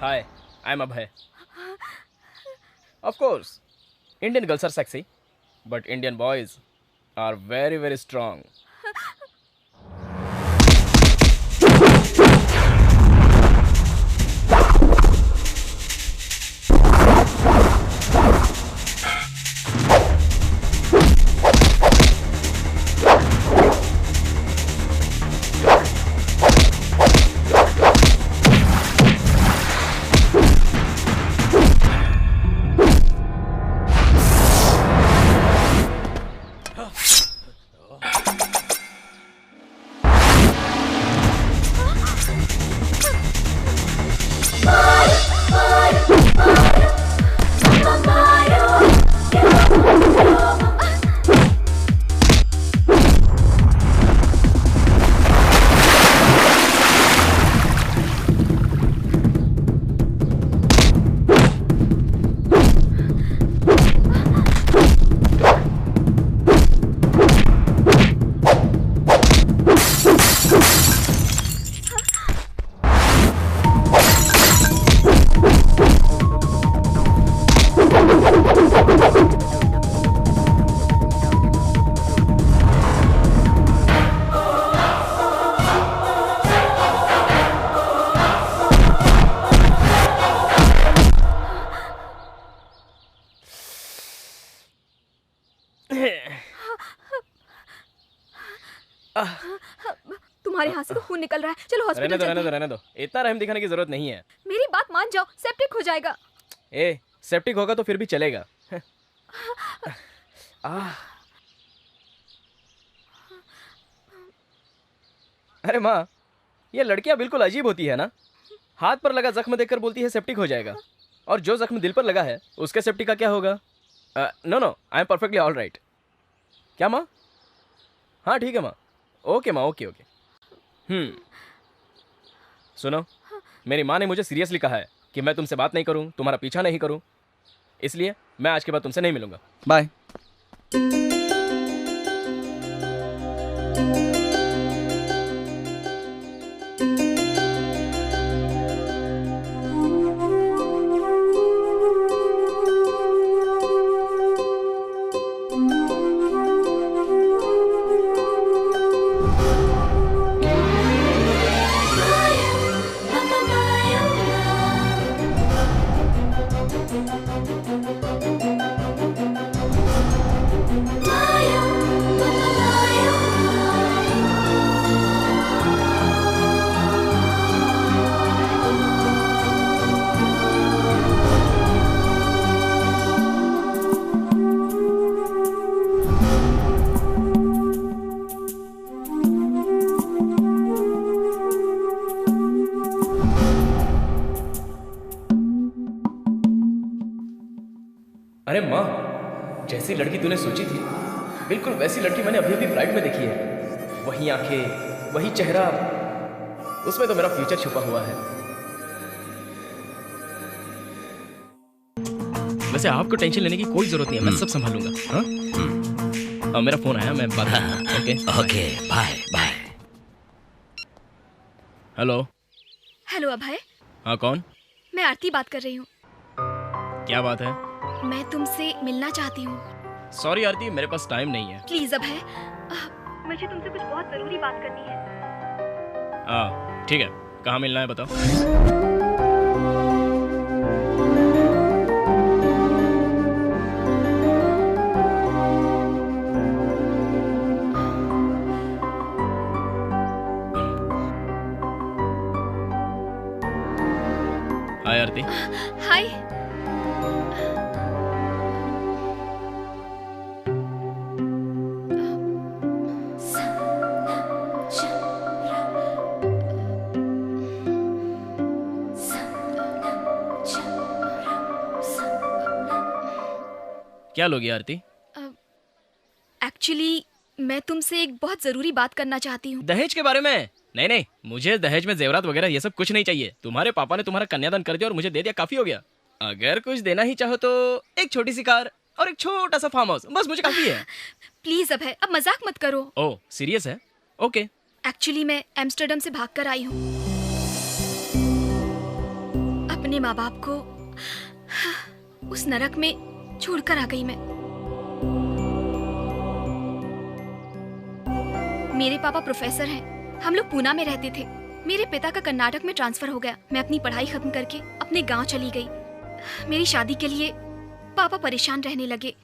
Hi, I'm Abhay. Of course, Indian girls are sexy, but Indian boys are very, very strong. तुम्हारे हाथ से तो खून निकल रहा है। चलो hospital चलते हैं। रहने दो। इतना रहम दिखाने की जरूरत नहीं है। मेरी बात मान जाओ, सेप्टिक हो जाएगा। ए, सेप्टिक होगा तो फिर भी चलेगा। अरे माँ, ये लड़कियां बिल्कुल अजीब होती है ना। हाथ पर लगा जख्म देखकर बोलती है सेप्टिक हो जाएगा, और जो जख्म दिल पर लगा है उसके सेप्टिक का क्या होगा? No, I am perfectly all right. क्या माँ? हाँ ठीक है माँ। ओके माँ, ओके। सुनो, मेरी माँ ने मुझे सीरियसली कहा है कि मैं तुमसे बात नहीं करूँ, तुम्हारा पीछा नहीं करूँ, इसलिए मैं आज के बाद तुमसे नहीं मिलूंगा। बाय। जैसी लड़की तूने सोची थी बिल्कुल वैसी लड़की मैंने अभी अभी फ्लाइट में देखी है। वही आंखें, वही चेहरा, उसमें तो मेरा फ्यूचर छुपा हुआ है। वैसे आपको टेंशन लेने की कोई जरूरत नहीं है, मैं सब संभालूंगा। हाँ? मेरा फोन आया, मैं बात करूंगा। Okay okay, bye bye. Hello. Hello Abhay. हाँ कौन? मैं आरती बात कर रही हूँ। क्या बात है? मैं तुमसे मिलना चाहती हूँ। सॉरी आरती, मेरे पास टाइम नहीं है। प्लीज अभय, मुझे तुमसे कुछ बहुत जरूरी बात करनी है। हाँ ठीक है, कहाँ मिलना है बताओ। हाय आरती। हाय। क्या लोगी आरती? एक्चुअली मैं तुमसे एक बहुत जरूरी बात करना चाहती हूँ। दहेज के बारे में? नहीं नहीं, मुझे दहेज में जेवरात वगैरह ये सब कुछ नहीं चाहिए। तुम्हारे पापा ने तुम्हारा कन्यादान कर दिया और मुझे दे दिया, काफी हो गया। अगर कुछ देना ही चाहो तो एक छोटी सी कार और एक छोटा सा फार्म हाउस, बस मुझे काफी है। प्लीज अभय, अब मजाक मत करो। ओह सीरियस है? ओके। एक्चुअली मैं एम्स्टर्डम से भागकर आई हूँ। अपने माँ बाप को उस नरक में छोड़कर आ गई मैं। मेरे पापा प्रोफेसर हैं। हम लोग पूना में रहते थे। मेरे पिता का कर्नाटक में ट्रांसफर हो गया। मैं अपनी पढ़ाई खत्म करके अपने गांव चली गई। मेरी शादी के लिए पापा परेशान रहने लगे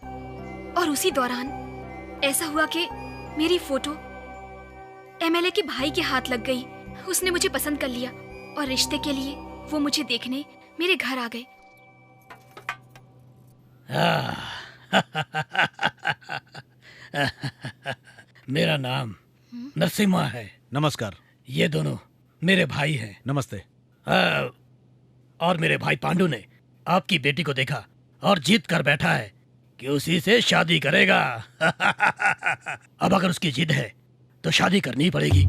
और उसी दौरान ऐसा हुआ कि मेरी फोटो एमएलए के भाई के हाथ लग गई। उसने मुझे पसंद कर लिया और रिश्ते के लिए वो मुझे देखने मेरे घर आ गए। मेरा नाम नरसिम्हा है। नमस्कार। ये दोनों मेरे भाई हैं। नमस्ते। और मेरे भाई पांडु ने आपकी बेटी को देखा और जीत कर बैठा है कि उसी से शादी करेगा। अब अगर उसकी जिद है तो शादी करनी ही पड़ेगी।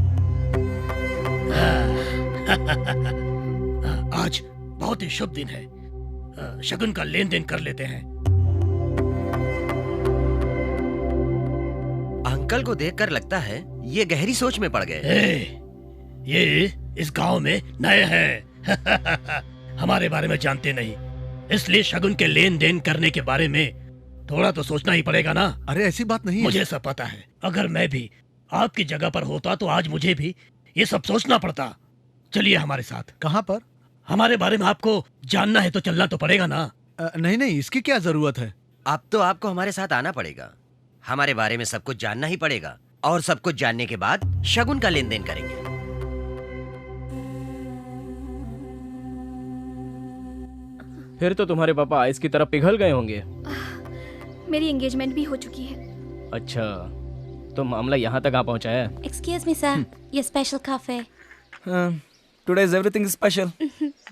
आज बहुत ही शुभ दिन है। शगुन का लेन देन कर लेते हैं। अंकल को देखकर लगता है ये गहरी सोच में पड़ गए। ये इस गांव में नए हैं। हमारे बारे में जानते नहीं, इसलिए शगुन के लेन देन करने के बारे में थोड़ा तो सोचना ही पड़ेगा ना। अरे ऐसी बात नहीं है। मुझे सब पता है। अगर मैं भी आपकी जगह पर होता तो आज मुझे भी ये सब सोचना पड़ता। चलिए हमारे साथ। कहाँ पर? हमारे बारे में आपको जानना है तो चलना तो पड़ेगा ना। नहीं नहीं, इसकी क्या जरूरत है। अब तो आपको हमारे साथ आना पड़ेगा। हमारे बारे में सब कुछ जानना ही पड़ेगा और सब कुछ जानने के बाद शगुन का लेन देन करेंगे। फिर तो तुम्हारे पापा आइस की तरह पिघल गए होंगे। मेरी एंगेजमेंट भी हो चुकी है। अच्छा, तो मामला यहाँ तक आ पहुँचा है। Excuse me, sir. Your special coffee. Today is everything special.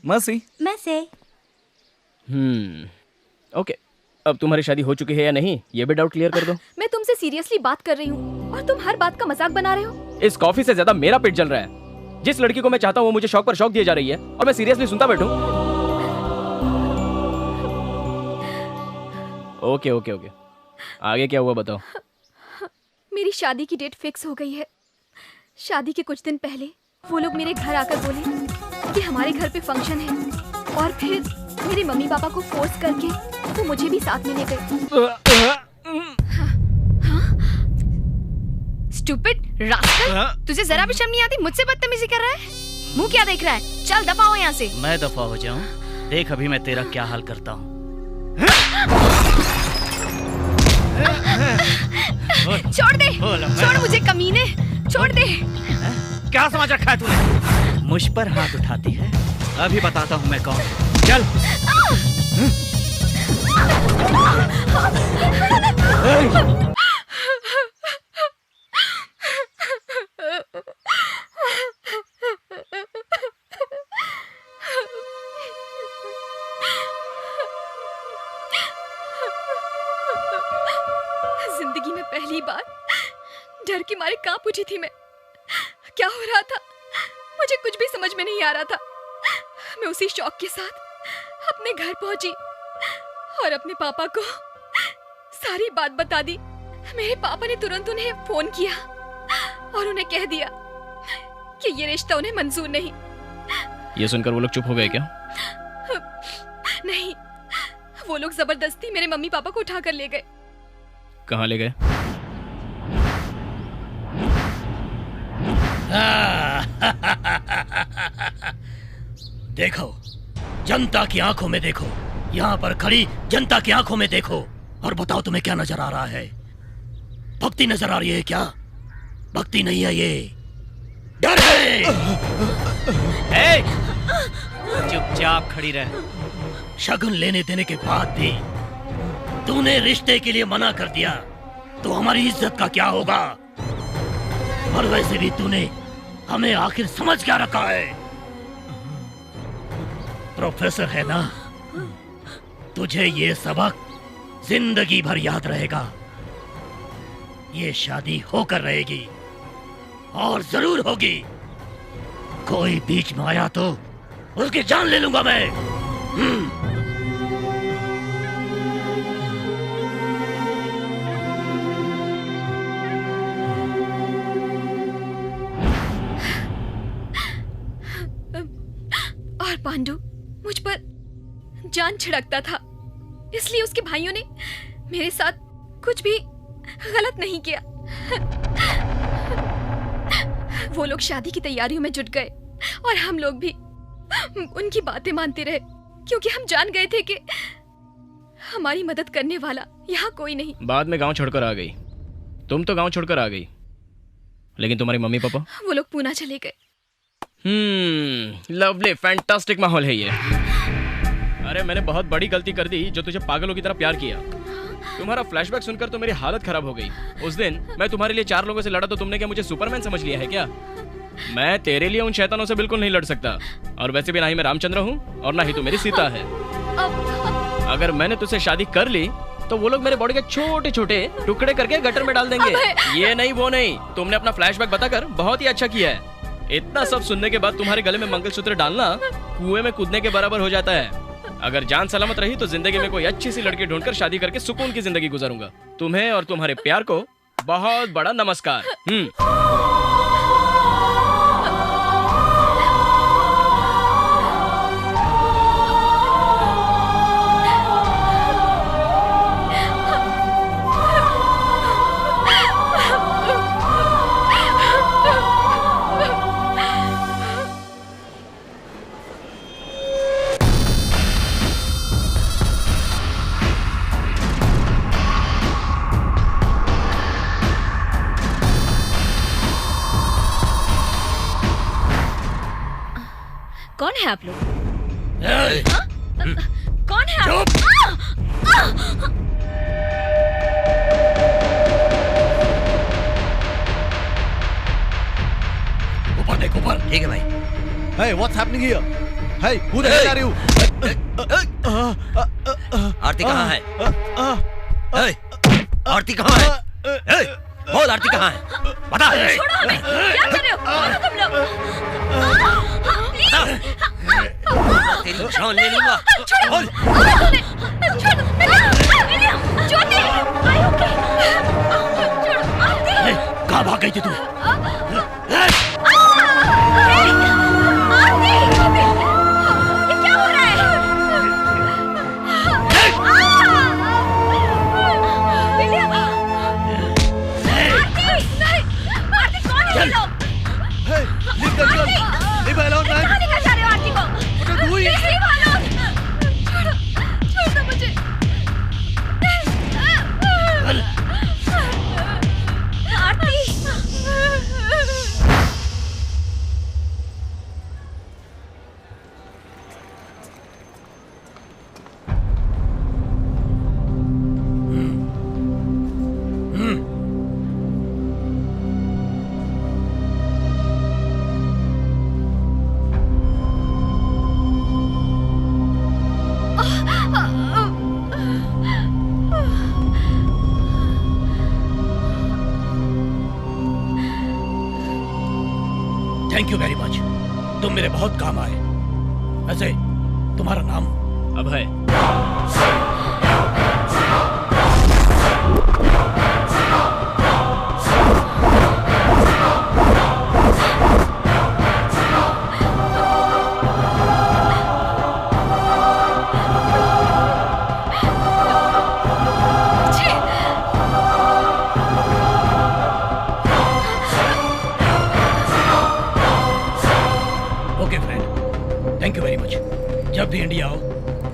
Mercy. Mercy. Okay, अब तुम्हारी शादी हो चुकी है या नहीं, ये भी डाउट क्लियर कर दो। मैं तुमसे सीरियसली बात कर रही हूँ और तुम हर बात का मजाक बना रहे हो। इस कॉफी से ज्यादा मेरा पेट जल रहा है। जिस लड़की को मैं चाहता हूँ वो मुझे शौक पर शौक दिए जा रही है और मैं सीरियसली सुनता बैठूं। ओके ओके ओके, आगे क्या हुआ बताओ। मेरी शादी की डेट फिक्स हो गई है। शादी के कुछ दिन पहले वो लोग मेरे घर आकर बोले कि हमारे घर पे फंक्शन है और फिर मेरे मम्मी पापा को फोर्स करके वो मुझे भी साथ में ले गए। स्टूपिड रास्कल, तुझे जरा भी शर्म नहीं आती? मुझसे बदतमीजी कर रहा है? मुंह क्या देख रहा है? चल दफा हो यहाँ से। मैं दफा हो जाऊं? देख अभी मैं तेरा क्या हाल करता हूँ। छोड़ दे, छोड़ मुझे कमीने, छोड़ दे। क्या समझ रखा है तूने? मुझ पर हाथ उठाती है, अभी बताता हूँ मैं कौन। चल। कांप उठी थी मैं। क्या हो रहा था मुझे कुछ भी समझ में नहीं आ रहा था। मैं उसी शौक के साथ अपने घर पहुंची और अपने पापा को सारी बात बता दी। मेरे पापा ने तुरंत उन्हें फोन किया और उन्हें कह दिया कि ये रिश्ता उन्हें मंजूर नहीं। ये सुनकर वो लोग चुप हो गए क्या? नहीं, वो लोग जबरदस्ती मेरे मम्मी पापा को उठाकर ले गए। कहाँ ले गए? देखो, जनता की आंखों में देखो, यहाँ पर खड़ी जनता की आंखों में देखो और बताओ तुम्हें क्या नजर आ रहा है? भक्ति नजर आ रही है क्या? भक्ति नहीं है, ये डर है। चुपचाप खड़ी रह। शगुन लेने देने के बाद भी तूने रिश्ते के लिए मना कर दिया तो हमारी इज्जत का क्या होगा? और वैसे भी तूने हमें आखिर समझ क्या रखा है? प्रोफेसर है ना, तुझे ये सबक जिंदगी भर याद रहेगा। ये शादी होकर रहेगी और जरूर होगी। कोई बीच में आया तो उसकी जान ले लूंगा मैं। और पांडु मुझ पर जान छिड़कता था, इसलिए उसके भाइयों ने मेरे साथ कुछ भी गलत नहीं किया। वो लोग शादी की तैयारियों में जुट गए और हम लोग भी उनकी बातें मानते रहे, क्योंकि हम जान गए थे कि हमारी मदद करने वाला यहाँ कोई नहीं। बाद में गांव छोड़कर आ गई। तुम तो गांव छोड़कर आ गई, लेकिन तुम्हारी मम्मी पापा? वो लोग पूना चले गए। लवली, फैंटास्टिक माहौल है ये। अरे मैंने बहुत बड़ी गलती कर दी जो तुझे पागलों की तरह प्यार किया। तुम्हारा फ्लैशबैक सुनकर तो मेरी हालत खराब हो गई। उस दिन मैं तुम्हारे लिए 4 लोगों से लड़ा तो तुमने क्या मुझे सुपरमैन समझ लिया है क्या? मैं तेरे लिए उन शैतानों से बिल्कुल नहीं लड़ सकता, और वैसे भी ना ही मैं रामचंद्र हूँ और ना ही तू मेरी सीता है। अगर मैंने तुझसे शादी कर ली तो वो लोग मेरे बॉडी के छोटे छोटे टुकड़े करके गटर में डाल देंगे। ये नहीं वो नहीं, तुमने अपना फ्लैशबैक बताकर बहुत ही अच्छा किया है। इतना सब सुनने के बाद तुम्हारे गले में मंगलसूत्र डालना कुएं में कूदने के बराबर हो जाता है। अगर जान सलामत रही तो जिंदगी में कोई अच्छी सी लड़की ढूंढकर शादी करके सुकून की जिंदगी गुजारूंगा। तुम्हें और तुम्हारे प्यार को बहुत बड़ा नमस्कार। कौन है आप लोग? कौन है आप? ऊपर देख, ऊपर। ठीक है भाई। Hey, what's happening here? Hey, who the hell are you? आरती कहाँ है? आरती कहाँ है? बोल, आरती कहाँ है? बता। छोड़ो हमें, क्या कर रहे हो? छोड़ो तुम लोग। तेरी जान ले लूंगा। छोड़ो, छोड़ो, ज्योति, कहाँ भाग गई थी तू? ये क्या हो रहा है? आरती, कौन है ये लोग? Leave the girl. Leave her alone, man. कहाँ लेकर जा रहे हो आरती को? What are you doing? Please leave her alone. छोड़ दो मुझे। Aarti. Thank you very much, तुम मेरे बहुत काम आए। वैसे तुम्हारा नाम? Abhay. Okay friend, thank you very much. जब भी इंडिया आओ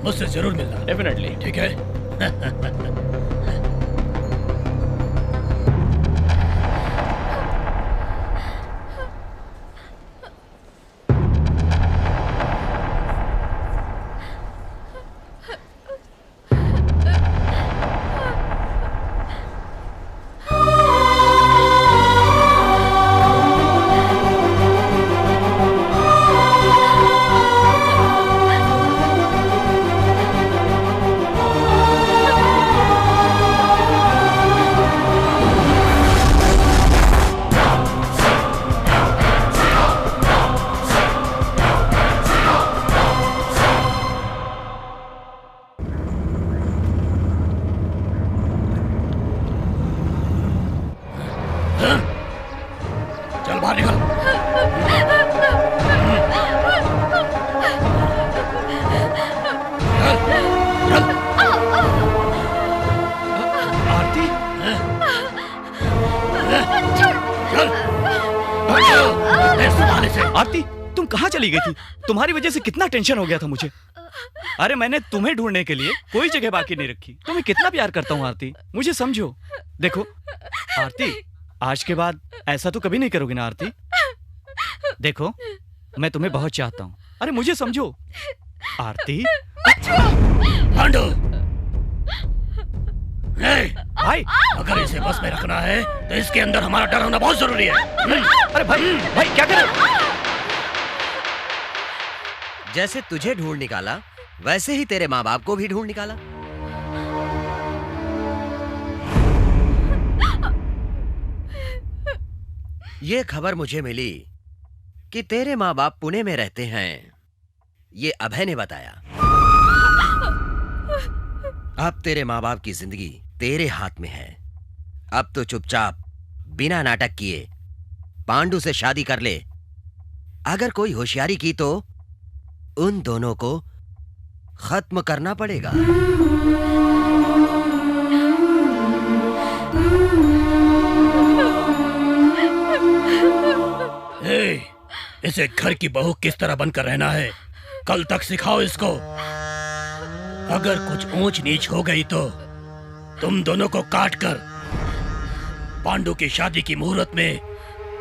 मुझसे जरूर मिलना। डेफिनेटली। ठीक है। चल बाहर निकल। आरती, आरती तुम कहाँ चली गई थी? तुम्हारी वजह से कितना टेंशन हो गया था मुझे। अरे मैंने तुम्हें ढूंढने के लिए कोई जगह बाकी नहीं रखी। तुम्हें कितना प्यार करता हूँ आरती, मुझे समझो। देखो आरती, आज के बाद ऐसा तो कभी नहीं करोगी ना आरती? देखो मैं तुम्हें बहुत चाहता हूँ। अरे मुझे समझो आरती। पांडु, भाई अगर इसे बस में रखना है तो इसके अंदर हमारा डर होना बहुत जरूरी है। अरे भाई, भाई क्या कर रहे हो? जैसे तुझे ढूंढ निकाला वैसे ही तेरे माँ बाप को भी ढूंढ निकाला। ये खबर मुझे मिली कि तेरे माँ बाप पुणे में रहते हैं। ये अभय ने बताया। अब तेरे माँ बाप की जिंदगी तेरे हाथ में है। अब तो चुपचाप बिना नाटक किए पांडु से शादी कर ले। अगर कोई होशियारी की तो उन दोनों को खत्म करना पड़ेगा। इसे घर की बहू किस तरह बनकर रहना है कल तक सिखाओ इसको। अगर कुछ ऊंच नीच हो गई तो तुम दोनों को काट कर पांडु की शादी की मुहूर्त में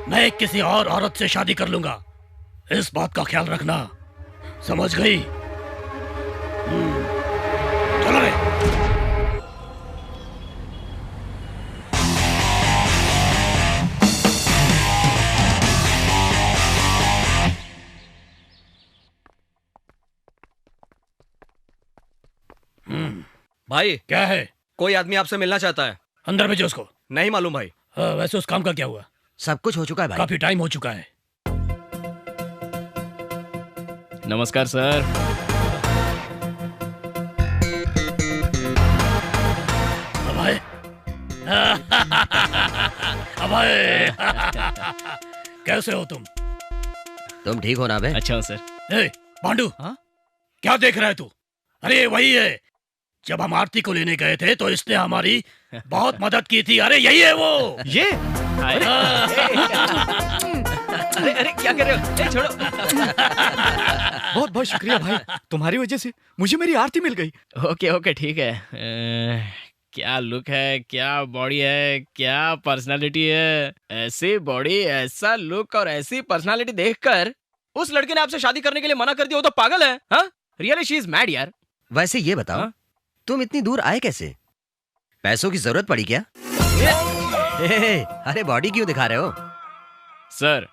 मैं किसी और औरत से शादी कर लूंगा। इस बात का ख्याल रखना, समझ गई? चलो रे। भाई क्या है? कोई आदमी आपसे मिलना चाहता है। अंदर भेजो उसको। नहीं मालूम भाई। वैसे उस काम का क्या हुआ? सब कुछ हो चुका है भाई। काफी टाइम हो चुका है। नमस्कार सर। अभय, अभय, कैसे हो तुम? तुम ठीक हो ना बे? अच्छा सर। पांडु, क्या देख रहा है तू? अरे वही है, जब हम आरती को लेने गए थे तो इसने हमारी बहुत मदद की थी। अरे यही है वो। ये अरे अरे क्या कर रहे हो? छोड़ो। बहुत बहुत शुक्रिया भाई, तुम्हारी वजह से मुझे मेरी आरती मिल गई। ओके ओके ठीक है। क्या लुक है, क्या बॉडी है, क्या पर्सनालिटी है। ऐसी बॉडी, ऐसा लुक और ऐसी पर्सनालिटी देखकर उस लड़के ने आपसे शादी करने के लिए मना कर दिया। वो तो पागल है। हाँ रियली शी इज मैड यार। वैसे ये बताओ, तुम इतनी दूर आए कैसे? पैसों की जरूरत पड़ी क्या? अरे बॉडी क्यों दिखा रहे हो? सर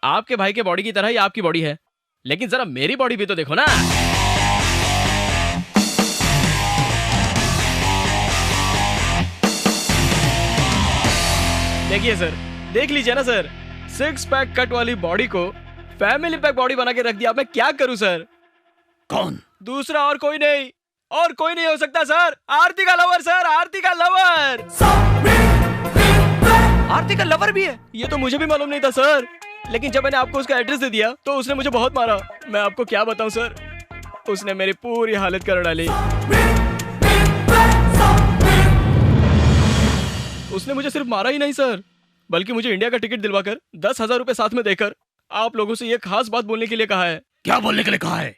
आपके भाई के बॉडी की तरह ही आपकी बॉडी है, लेकिन जरा मेरी बॉडी भी तो देखो ना। देखिए सर, देख लीजिए ना सर, 6 पैक कट वाली बॉडी को फैमिली पैक बॉडी बना के रख दिया। मैं क्या करूं सर? कौन? दूसरा और कोई नहीं, और कोई नहीं हो सकता सर। आरती का लवर सर, आरती का लवर। आरती का लवर भी है? ये तो मुझे भी मालूम नहीं था सर, लेकिन जब मैंने आपको उसका एड्रेस दे दिया तो उसने मुझे बहुत मारा। मैं आपको क्या बताऊं सर, उसने मेरी पूरी हालत कर डाली। उसने मुझे सिर्फ मारा ही नहीं सर, बल्कि मुझे इंडिया का टिकट दिलवाकर 10,000 रुपए साथ में देकर आप लोगों से ये खास बात बोलने के लिए कहा है। क्या बोलने के लिए कहा है?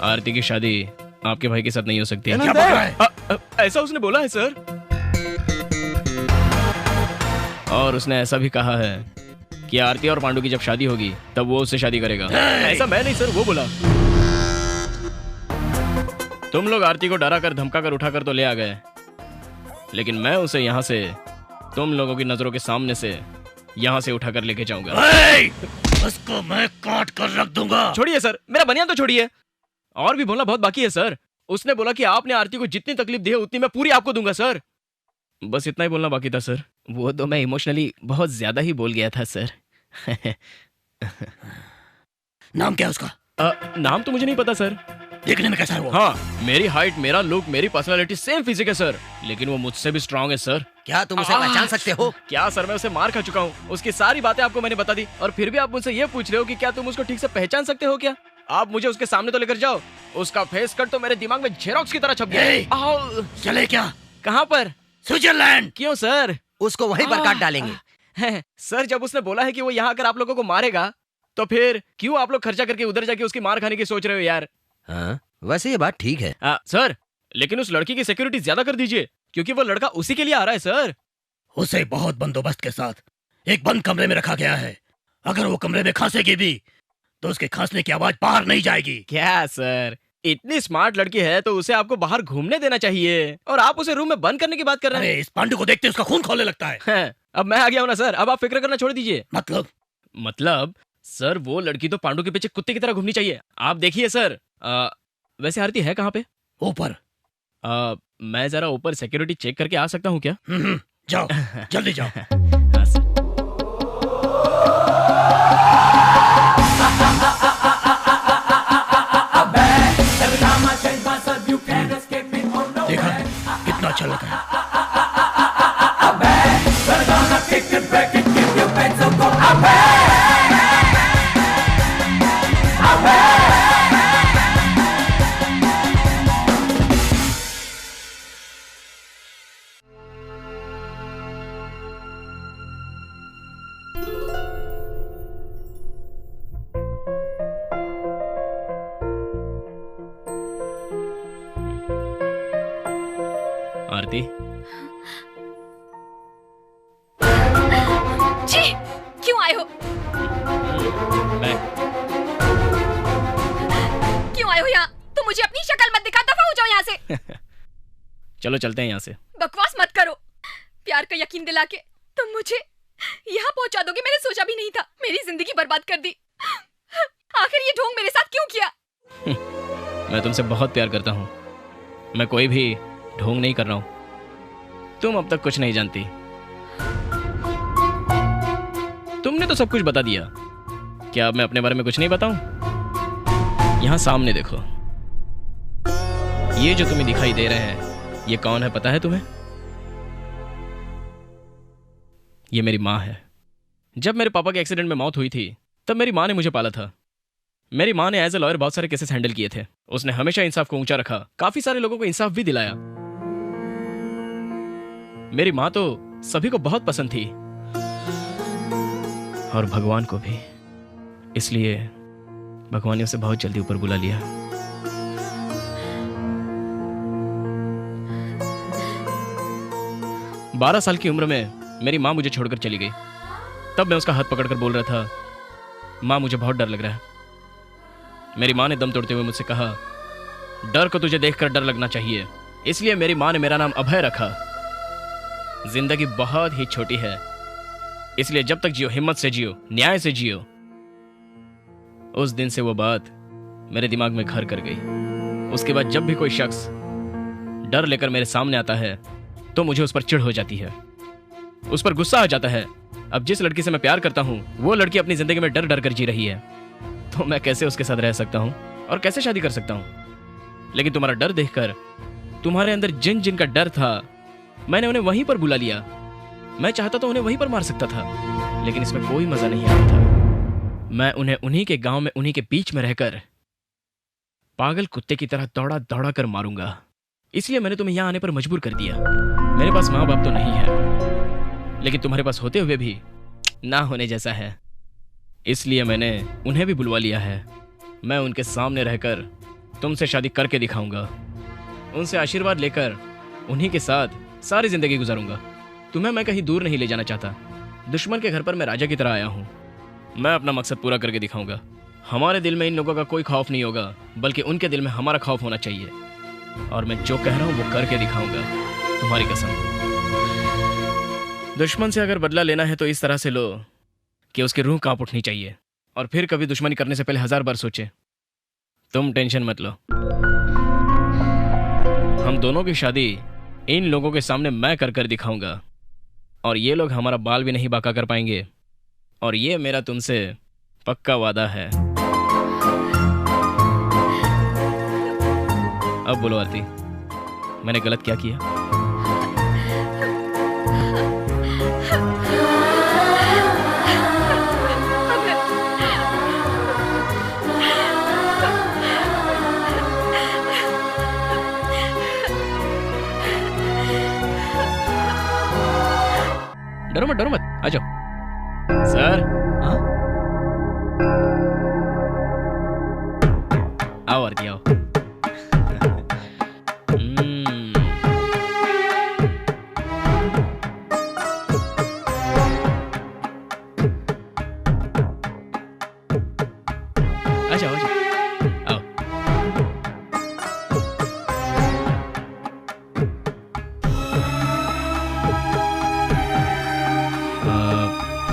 आरती की शादी आपके भाई के साथ नहीं हो सकती है। क्या बोल रहा है? ऐसा उसने बोला है सर, और उसने ऐसा भी कहा है कि आरती और पांडु की जब शादी होगी तब वो उससे शादी करेगा। ऐसा मैं नहीं सर, वो बोला। तुम लोग आरती को डरा कर धमका कर उठा कर तो ले आ गए, लेकिन मैं उसे यहाँ से तुम लोगों की नजरों के सामने से यहाँ से उठाकर लेके जाऊंगा। उसको मैं काट कर रख दूंगा। छोड़िए सर, मेरा बनियान तो छोड़िए, और भी बोलना बहुत बाकी है सर। उसने बोला कि आपने आरती को जितनी तकलीफ दी है उतनी मैं पूरी आपको दूंगा सर। बस इतना ही बोलना बाकी था सर। वो तो मैं इमोशनली बहुत ज्यादा ही बोल गया था सर। नाम क्या है उसका? नाम तो मुझे नहीं पता सर। देखने में कैसा है वो? हाँ, मेरी हाइट, मेरा लुक, मेरी पर्सनालिटी सेम फिजिक है सर, लेकिन वो मुझसे भी स्ट्रांग है सर। क्या तुम उसे पहचान सकते हो? क्या सर, मैं उसे मार खा चुका हूँ। उसकी सारी बातें आपको मैंने बता दी, और फिर भी आप मुझसे ये पूछ रहे हो कि क्या तुम उसको ठीक से पहचान सकते हो क्या? आप मुझे उसके सामने तो लेकर जाओ। उसका फेस कट तो मेरे दिमाग में जेरोक्स की तरह छप गया। चले क्या? कहाँ पर? स्विट्जरलैंड। क्यों सर? उसको वहीं पर काट डालेंगे। सर, जब उसने बोला है कि वो यहाँ आकर आप लोगों को मारेगा, तो फिर क्यों आप लोग खर्चा करके उधर जाके उसकी मार खाने की सोच रहे हो यार? हाँ, वैसे ये बात ठीक है। सर, लेकिन उस लड़की की सिक्योरिटी ज्यादा कर दीजिए, क्योंकि वो लड़का उसी के लिए आ रहा है सर। उसे बहुत बंदोबस्त के साथ एक बंद कमरे में रखा गया है। अगर वो कमरे में खांसेगी भी तो उसके खांसने की आवाज बाहर नहीं जाएगी। क्या सर, इतनी स्मार्ट लड़की है तो उसे आपको बाहर घूमने देना चाहिए, और आप उसे रूम में बंद करने की बात कर रहे हैं। इस पांडु को देखते उसका खून खौलने लगता है। अब मैं आ गया हूँ ना सर, अब आप फिक्र करना छोड़ दीजिए। मतलब सर, वो लड़की तो पांडु के पीछे कुत्ते की तरह घूमनी चाहिए। आप देखिए सर। वैसे आरती है कहाँ पे? ऊपर। मैं जरा ऊपर सिक्योरिटी चेक करके आ सकता हूँ क्या? जाओ, जल्दी जाओ। देखा कितना अच्छा लगा है। आरती, जी क्यों आए हो? क्यों आए हो यहाँ? तुम मुझे अपनी शक्ल मत दिखा, दफा हो जाओ यहाँ से। चलो चलते हैं यहाँ से। बकवास मत करो। प्यार का यकीन दिला के तुम मुझे यहाँ पहुँचा दोगे, मैंने सोचा भी नहीं था। मेरी जिंदगी बर्बाद कर दी। आखिर ये ढोंग मेरे साथ क्यों किया? मैं तुमसे बहुत प्यार करता हूँ। मैं कोई भी ढोंग नहीं कर रहा हूँ। तुम अब तक कुछ नहीं जानती। तुमने तो सब कुछ बता दिया। क्या अब मैं अपने बारे में कुछ नहीं बताऊं? यहाँ सामने देखो, ये जो तुम्हें दिखाई दे रहे हैं, ये कौन है पता है तुम्हें? ये मेरी माँ है। जब मेरे पापा के एक्सीडेंट में मौत हुई थी तब मेरी माँ ने मुझे पाला था। मेरी माँ ने एज ए लॉयर बहुत सारे केसेस हैंडल किए थे। उसने हमेशा इंसाफ को ऊंचा रखा, काफी सारे लोगों को इंसाफ भी दिलाया। मेरी माँ तो सभी को बहुत पसंद थी, और भगवान को भी। इसलिए भगवान ने उसे बहुत जल्दी ऊपर बुला लिया। बारह साल की उम्र में मेरी माँ मुझे छोड़कर चली गई। तब मैं उसका हाथ पकड़कर बोल रहा था, माँ मुझे बहुत डर लग रहा है। मेरी माँ ने दम तोड़ते हुए मुझसे कहा, डर को तुझे देखकर डर लगना चाहिए। इसलिए मेरी माँ ने मेरा नाम अभय रखा। जिंदगी बहुत ही छोटी है, इसलिए जब तक जियो हिम्मत से जियो, न्याय से जियो। उस दिन से वो बात मेरे दिमाग में घर कर गई। उसके बाद जब भी कोई शख्स डर लेकर मेरे सामने आता है तो मुझे उस पर चिढ़ हो जाती है, उस पर गुस्सा आ जाता है, अब जिस लड़की से मैं प्यार करता हूँ वो लड़की अपनी जिंदगी में डर डर कर जी रही है, तो मैं कैसे उसके साथ रह सकता हूँ और कैसे शादी कर सकता हूँ। लेकिन तुम्हारा डर देखकर, तुम्हारे अंदर जिन जिन का डर था, मैंने उन्हें वहीं पर बुला लिया। मैं चाहता तो उन्हें वहीं पर मार सकता था, लेकिन इसमें कोई मजा नहीं आता था। मैं उन्हें उन्हीं के गांव में, उन्हीं के बीच में रहकर पागल कुत्ते की तरह दौड़ा दौड़ा कर मारूंगा। इसलिए मैंने तुम्हें यहां आने पर मजबूर कर दिया। मेरे पास माँ बाप तो नहीं है, लेकिन तुम्हारे पास होते हुए भी ना होने जैसा है, इसलिए मैंने उन्हें भी बुलवा लिया है। मैं उनके सामने रहकर तुमसे शादी करके दिखाऊंगा, उनसे आशीर्वाद लेकर उन्हीं के साथ सारी जिंदगी गुजारूंगा। तुम्हें मैं कहीं दूर नहीं ले जाना चाहता। दुश्मन के घर पर मैं राजा की तरह आया हूँ। मैं अपना मकसद पूरा करके दिखाऊंगा। हमारे दिल में इन लोगों का कोई खौफ नहीं होगा, बल्कि उनके दिल में हमारा खौफ होना चाहिए। और मैं जो कह रहा हूँ वो करके दिखाऊंगा, तुम्हारी कसम। दुश्मन से अगर बदला लेना है तो इस तरह से लो कि उसकी रूह कांप उठनी चाहिए, और फिर कभी दुश्मनी करने से पहले 1000 बार सोचे। तुम टेंशन मत लो, हम दोनों की शादी इन लोगों के सामने मैं कर कर दिखाऊंगा, और ये लोग हमारा बाल भी नहीं बांका कर पाएंगे। और ये मेरा तुमसे पक्का वादा है। अब बोलो आरती, मैंने गलत क्या किया? डरो मत, आ जाओ। सर, आओ आरती आओ।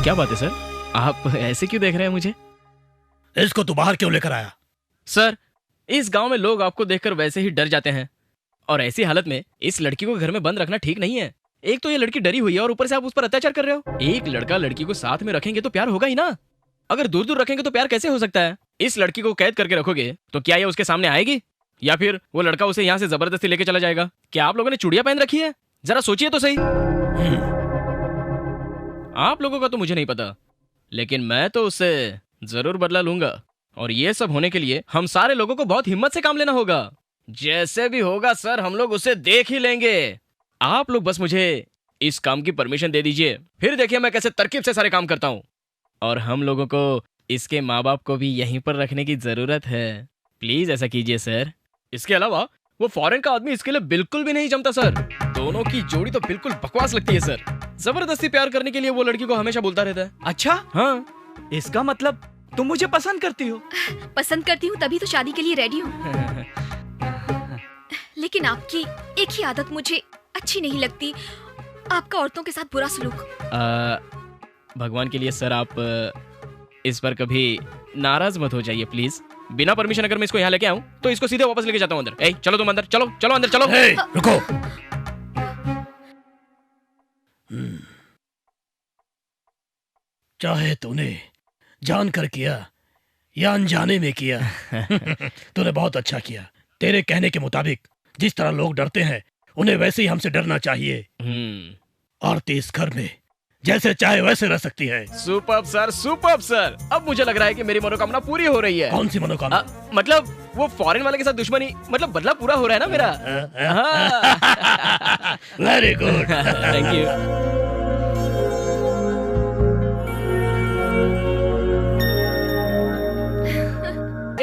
क्या बात है सर, आप ऐसे क्यों देख रहे हैं मुझे? इसको तू बाहर क्यों लेकर आया? सर, इस गांव में लोग आपको देखकर वैसे ही डर जाते हैं, और ऐसी हालत में इस लड़की को घर में बंद रखना ठीक नहीं है। एक तो ये लड़की डरी हुई है और ऊपर से आप उस पर अत्याचार कर रहे हो। एक लड़का लड़की को साथ में रखेंगे तो प्यार होगा ही ना। अगर दूर दूर रखेंगे तो प्यार कैसे हो सकता है? इस लड़की को कैद करके रखोगे तो क्या ये उसके सामने आएगी, या फिर वो लड़का उसे यहाँ से जबरदस्ती लेके चला जाएगा? क्या आप लोगों ने चूड़ियां पहन रखी है? जरा सोचिए तो सही। आप लोगों का तो मुझे नहीं पता, लेकिन मैं तो उससे जरूर बदला लूंगा। और ये सब होने के लिए हम सारे लोगों को बहुत हिम्मत से काम लेना होगा। जैसे भी होगा सर, हम लोग उसे देख ही लेंगे। आप लोग बस मुझे इस काम की परमिशन दे दीजिए, फिर देखिए मैं कैसे तरकीब से सारे काम करता हूँ। और हम लोगों को इसके माँ बाप को भी यहीं पर रखने की जरूरत है। प्लीज ऐसा कीजिए सर। इसके अलावा वो फॉरेन का आदमी इसके लिए बिल्कुल भी नहीं जमता सर। दोनों की जोड़ी तो बिल्कुल बकवास लगती है सर। जबरदस्ती प्यार करने के लिए वो लड़की को हमेशा बोलता रहता है। अच्छा, हाँ, इसका मतलब तुम मुझे पसंद करती हो? पसंद करती हूँ तभी तो शादी के लिए रेडी हूँ। लेकिन आपकी एक ही आदत मुझे अच्छी नहीं लगती, आपका औरतों के साथ बुरा सलूक। भगवान के लिए सर, आप इस पर कभी नाराज मत हो जाइए प्लीज। बिना परमिशन अगर मैं इसको यहाँ लेके आऊँ तो इसको सीधे वापस लेके जाता हूँ अंदर। ए, चलो तुम अंदर, चलो चलो अंदर चलो। रुको। चाहे तूने जानकर किया या अनजाने में किया, तूने बहुत अच्छा किया। तेरे कहने के मुताबिक जिस तरह लोग डरते हैं उन्हें वैसे ही हमसे डरना चाहिए। आरती इस घर में जैसे चाहे वैसे रह सकती है। Superb sir, superb sir. अब मुझे लग रहा है कि मेरी मनोकामना पूरी हो रही है। कौन सी मनोकामना? मतलब वो फॉरेन वाले के साथ दुश्मनी, मतलब बदला पूरा हो रहा है ना मेरा। Very good, thank you.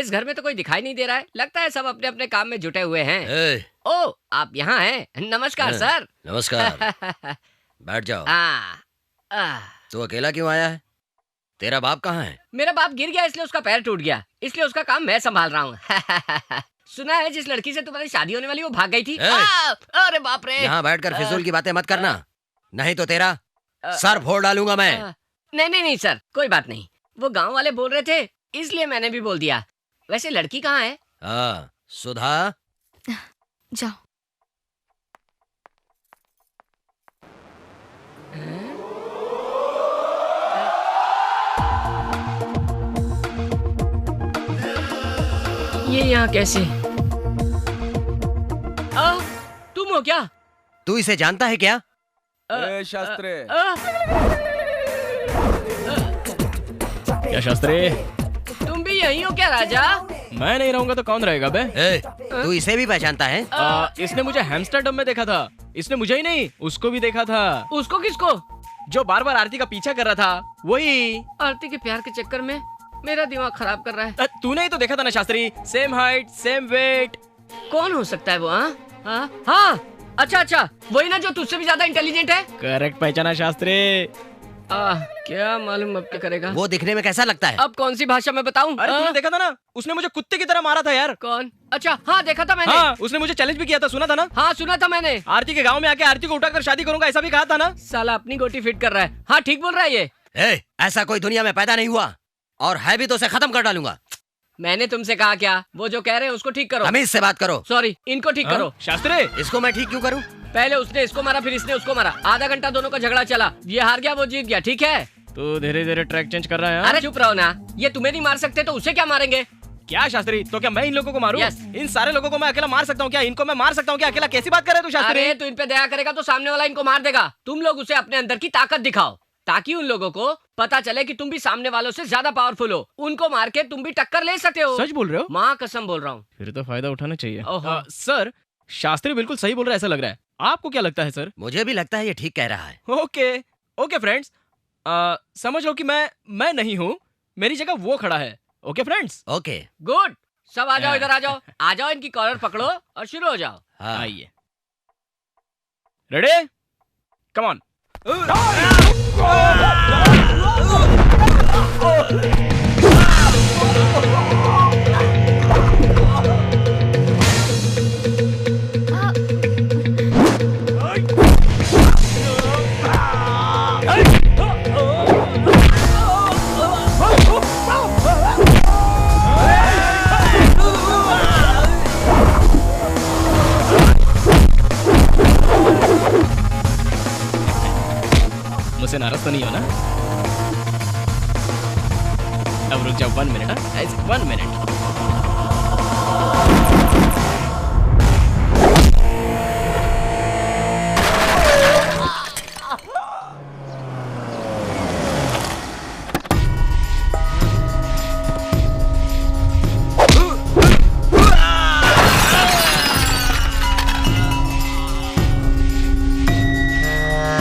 इस घर में तो कोई दिखाई नहीं दे रहा है, लगता है सब अपने अपने काम में जुटे हुए हैं। ओ, आप यहाँ हैं? नमस्कार सर। नमस्कार। बैठ जाओ। तू अकेला क्यों आया है? तेरा बाप कहाँ है? मेरा बाप गिर गया इसलिए उसका पैर टूट गया, इसलिए उसका काम मैं संभाल रहा हूँ। सुना है जिस लड़की से तुम्हारी शादी होने वाली वो भाग गई थी। अरे बाप रे। यहाँ बैठकर फिजूल की बातें मत करना, नहीं तो तेरा सर फोड़ डालूंगा मैं। नहीं सर, कोई बात नहीं। वो गाँव वाले बोल रहे थे इसलिए मैंने भी बोल दिया। वैसे लड़की कहाँ है? सुधा। जाओ। ये यहाँ कैसे? तुम हो क्या? तू इसे जानता है क्या? शास्त्री। क्या शास्त्री? तुम भी यही हो क्या राजा? मैं नहीं रहूंगा तो कौन रहेगा बे? तू इसे भी पहचानता है? इसने मुझे हैमस्टरडम में देखा था। इसने मुझे ही नहीं, उसको भी देखा था। उसको किसको? जो बार बार आरती का पीछा कर रहा था, वही। आरती के प्यार के चक्कर में मेरा दिमाग खराब कर रहा है। तूने ही तो देखा था ना Shastri, same height same weight. कौन हो सकता है वो? हाँ, अच्छा, वही ना जो तुझसे भी ज्यादा इंटेलिजेंट है। करेक्ट पहचाना शास्त्री। क्या मालूम अब क्या करेगा। वो दिखने में कैसा लगता है? अब कौन सी भाषा में बताऊं? अरे तूने देखा था ना, उसने मुझे कुत्ते की तरह मारा था यार। कौन? अच्छा हाँ, देखा था मैंने। हाँ, उसने मुझे चैलेंज भी किया था, सुना था ना? हाँ सुना था मैंने। आरती के गांव में आके आरती को उठाकर शादी करूंगा ऐसा भी कहा था ना? साला अपनी गोटी फिट कर रहा है। हाँ ठीक बोल रहा है ये। ऐसा कोई दुनिया में पैदा नहीं हुआ, और है भी तो उसे खत्म कर डालूंगा। मैंने तुमसे कहा क्या? वो जो कह रहे हैं उसको ठीक करो। हमीद से बात करो। सॉरी, इनको ठीक करो। शास्त्री, इसको मैं ठीक क्यों करूं? पहले उसने इसको मारा, फिर इसने उसको मारा। आधा घंटा दोनों का झगड़ा चला। ये हार गया, वो जीत गया। ठीक है? तू धीरे धीरे ट्रैक चेंज कर रहा है। अरे चुप रहो ना। ये तुम्हें नहीं मार सकते तो उसे क्या मारेंगे? क्या शास्त्री, तो क्या मैं इन लोगों को मारूं? इन सारे लोगों को मैं अकेला मार सकता हूँ क्या? इनको मैं मार सकता हूँ क्या अकेला? कैसी बात कर रहे तू शास्त्री? अरे तू इन पे दया करेगा तो सामने वाला इनको मार देगा। तुम लोग उसे अपने अंदर की ताकत दिखाओ, ताकि उन लोगों को पता चले कि तुम भी सामने वालों से ज्यादा पावरफुल हो। उनको मार के तुम भी टक्कर ले सकते हो। सच बोल रहे हो? माँ कसम बोल रहा हूँ। फिर तो फायदा उठाना चाहिए। सर, शास्त्री बिल्कुल सही बोल रहा है ऐसा लग रहा है। आपको क्या लगता है सर? मुझे भी लगता है ये ठीक कह रहा है। ओके फ्रेंड्स, समझो कि मैं नहीं हूँ, मेरी जगह वो खड़ा है। Okay friends? Okay good. सब आ जाओ, इधर आ जाओ। आ जाओ, इनकी कॉलर पकड़ो और शुरू हो जाओ। आइए। रेडी? Come on. मुझसे नाराज तो नहीं हो ना? अब रुक जाओ 1 मिनट। 1 मिनट।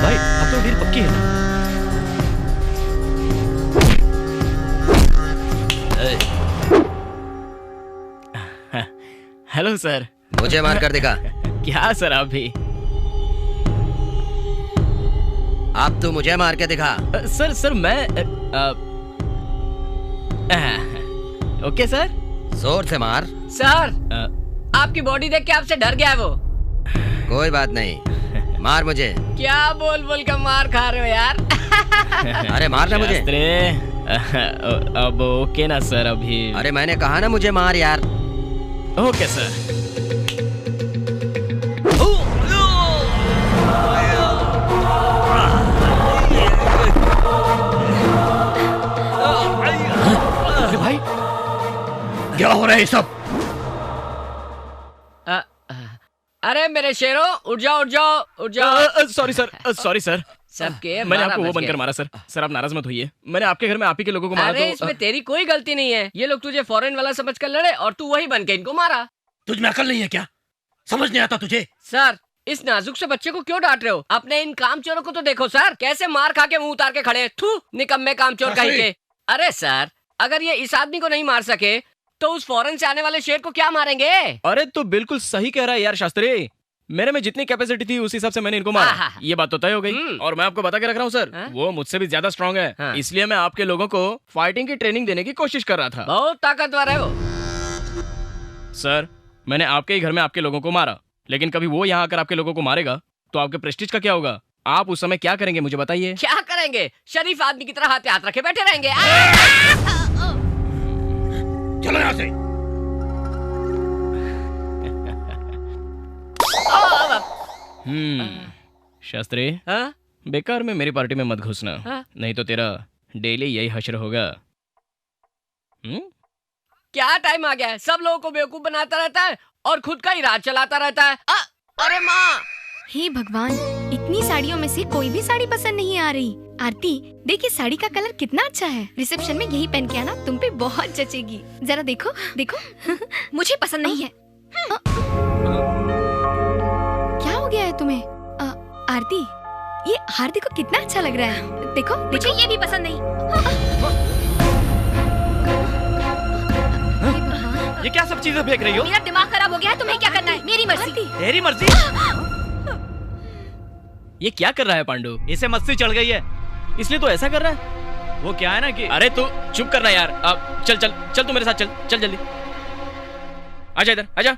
भाई अब तो डील पक्की है ना? Hello sir. मुझे मार कर दिखा। क्या सर आप भी? आप तो मुझे मार के दिखा। सर मैं ओके सर। जोर से मार। सर आपकी बॉडी देख के आपसे डर गया है वो। कोई बात नहीं, मार मुझे। क्या बोल बोल कर मार खा रहे हो यार? अरे मारना मुझे। अब ओके ना सर अभी? अरे मैंने कहा ना मुझे मार यार। Okay sir. अरे भाई क्या हो रहा है सब? अरे मेरे शेरों, उठ जाओ उठ जाओ उठ जाओ। Sorry sir. सबके मैंने आपको वो बनकर मारा सर। सर आप नाराज मत होइए, मैंने आपके घर में आप ही के लोगों को मारा। अरे इसमें तेरी कोई गलती नहीं है। ये लोग तुझे फॉरेन वाला समझकर लड़े और तू वही बन के इनको मारा। तुझ में अकल नहीं है क्या? समझ नहीं आता तुझे? सर इस नाजुक से बच्चे को क्यों डांट रहे हो? अपने इन कामचोरों को तो देखो सर, कैसे मार खा के मुंह उतार के खड़े। थू निकम्मे कामचोर कहीं के। अरे सर अगर ये इस आदमी को नहीं मार सके तो उस फॉरेन से आने वाले शेर को क्या मारेंगे? अरे तो बिल्कुल सही कह रहा है यार शास्त्री। मेरे में जितनी कैपेसिटी थी उस हिसाब से मैंने इनको मारा। ये बात तो तय हो गई। और मैं आपको बता के रख रहा हूँ सर, वो मुझसे भी ज्यादा स्ट्रांग है। इसलिए मैं आपके लोगों को फाइटिंग की ट्रेनिंग देने की कोशिश कर रहा था। बहुत ताकतवर है वो। सर मैंने आपके ही घर में आपके लोगों को मारा, लेकिन कभी वो यहाँ आकर आपके लोगों को मारेगा तो आपके प्रेस्टीज का क्या होगा? आप उस समय क्या करेंगे मुझे बताइए। क्या करेंगे? शरीफ आदमी की तरह हाथ पे हाथ रखे बैठे रहेंगे। चलो यहाँ से। शास्त्री, बेकार में मेरी पार्टी में मत घुसना, नहीं तो तेरा डेली यही हश्र होगा। क्या टाइम आ गया है? सब लोगों को बेवकूफ बनाता रहता है और खुद का ही राज चलाता रहता है। अरे माँ! हे भगवान, इतनी साड़ियों में से कोई भी साड़ी पसंद नहीं आ रही। आरती, देखिए साड़ी का कलर कितना अच्छा है। रिसेप्शन में यही पहन के आना, तुम पे बहुत जचेगी। जरा देखो देखो। मुझे पसंद नहीं है। क्या हो गया है तुम्हें? आरती, ये आरती को कितना अच्छा लग रहा है। देखो मुझे ये भी पसंद नहीं। ये क्या सब चीजें फेंक रही हो? मेरा दिमाग खराब हो गया है, तुम्हें क्या करना है? मेरी मर्जी। तेरी मर्जी? ये क्या कर रहा है पांडु? इसे मस्ती चढ़ गई है, इसलिए तो ऐसा कर रहा है। वो क्या है ना कि अरे तू चुप करना यार। अब चल चल चल, तू मेरे साथ चल चल जल्दी। आजा इधर आजा।